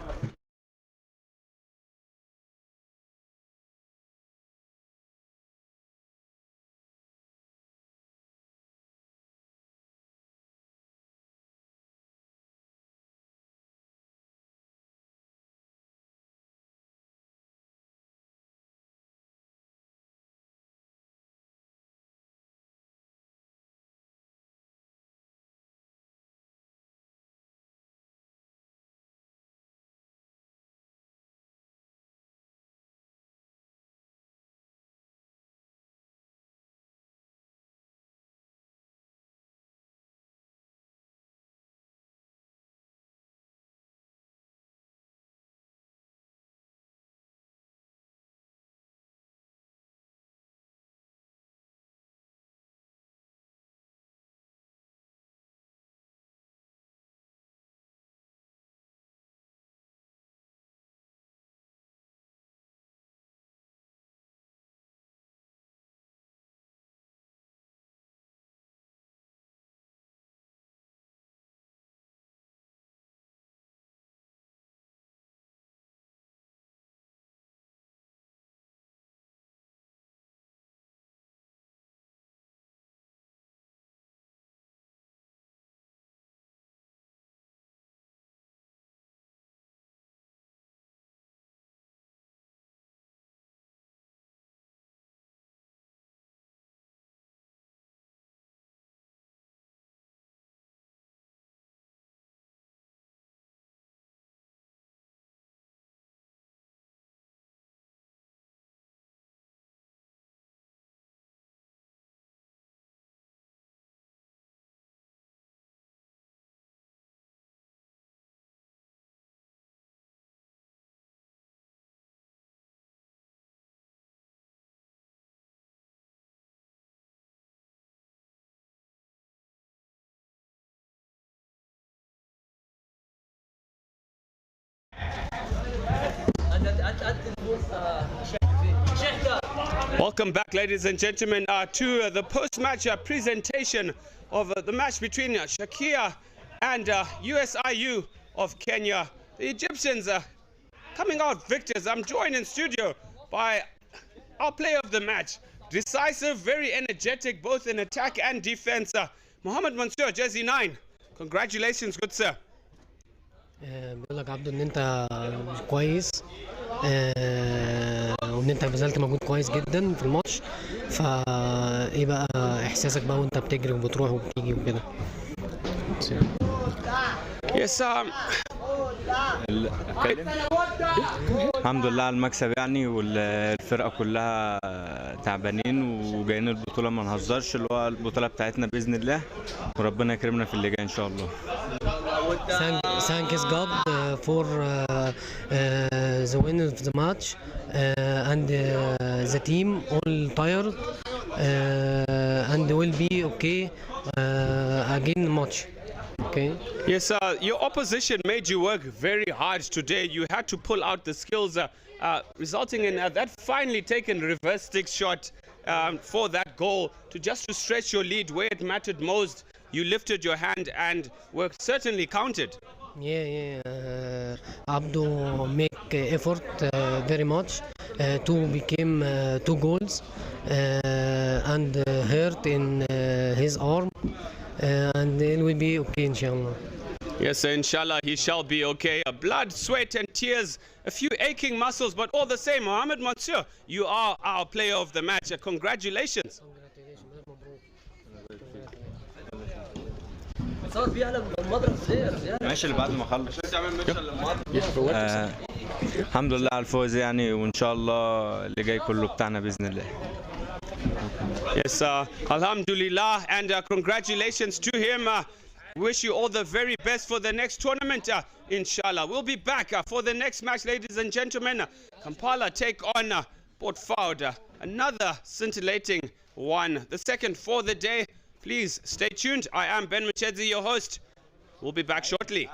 Welcome back, ladies and gentlemen, to the post-match presentation of the match between Sharkia and Usiu of Kenya. The Egyptians coming out victors. I'm joined in studio by our player of the match. Decisive, very energetic, both in attack and defense. Mohamed Mansour, jersey 9. Congratulations, good sir. بقول لك عبدو ان انت كويس وان انت بذلت مجهود كويس جدا في الماتش. فايه بقى احساسك بقى وانت بتجري وبتروح وبتيجي وكده؟ Yes, الحمد لله على المكسب يعني، والفرقه كلها تعبانين وجايين البطوله ما نهزرش، اللي هو البطوله بتاعتنا باذن الله، وربنا يكرمنا في اللي جاي ان شاء الله. Thanks God for the win of the match and the team all tired and will be okay again match. Okay. Yes, your opposition made you work very hard today. You had to pull out the skills, resulting in that finally taken reverse stick shot for that goal to stretch your lead where it mattered most. You lifted your hand and were certainly counted. Yeah. Abdo make effort very much to become 2 goals and hurt in his arm. And it will be okay, inshallah. Yes, inshallah, he shall be okay. Blood, sweat, and tears, a few aching muscles, but all the same, Mohamed Mansour, you are our player of the match. Congratulations. ماشي اللي بعد ما اخلص. الحمد لله على الفوز يعني، وان شاء الله اللي جاي كله بتاعنا باذن الله. Yes, Alhamdulillah, and congratulations to him. Wish you all the very best for the next tournament, inshallah. We'll be back for the next match, ladies and gentlemen. Kampala take on Port Fouad, another scintillating one, the second for the day. Please stay tuned. I am Ben Machedzi, your host. We'll be back shortly.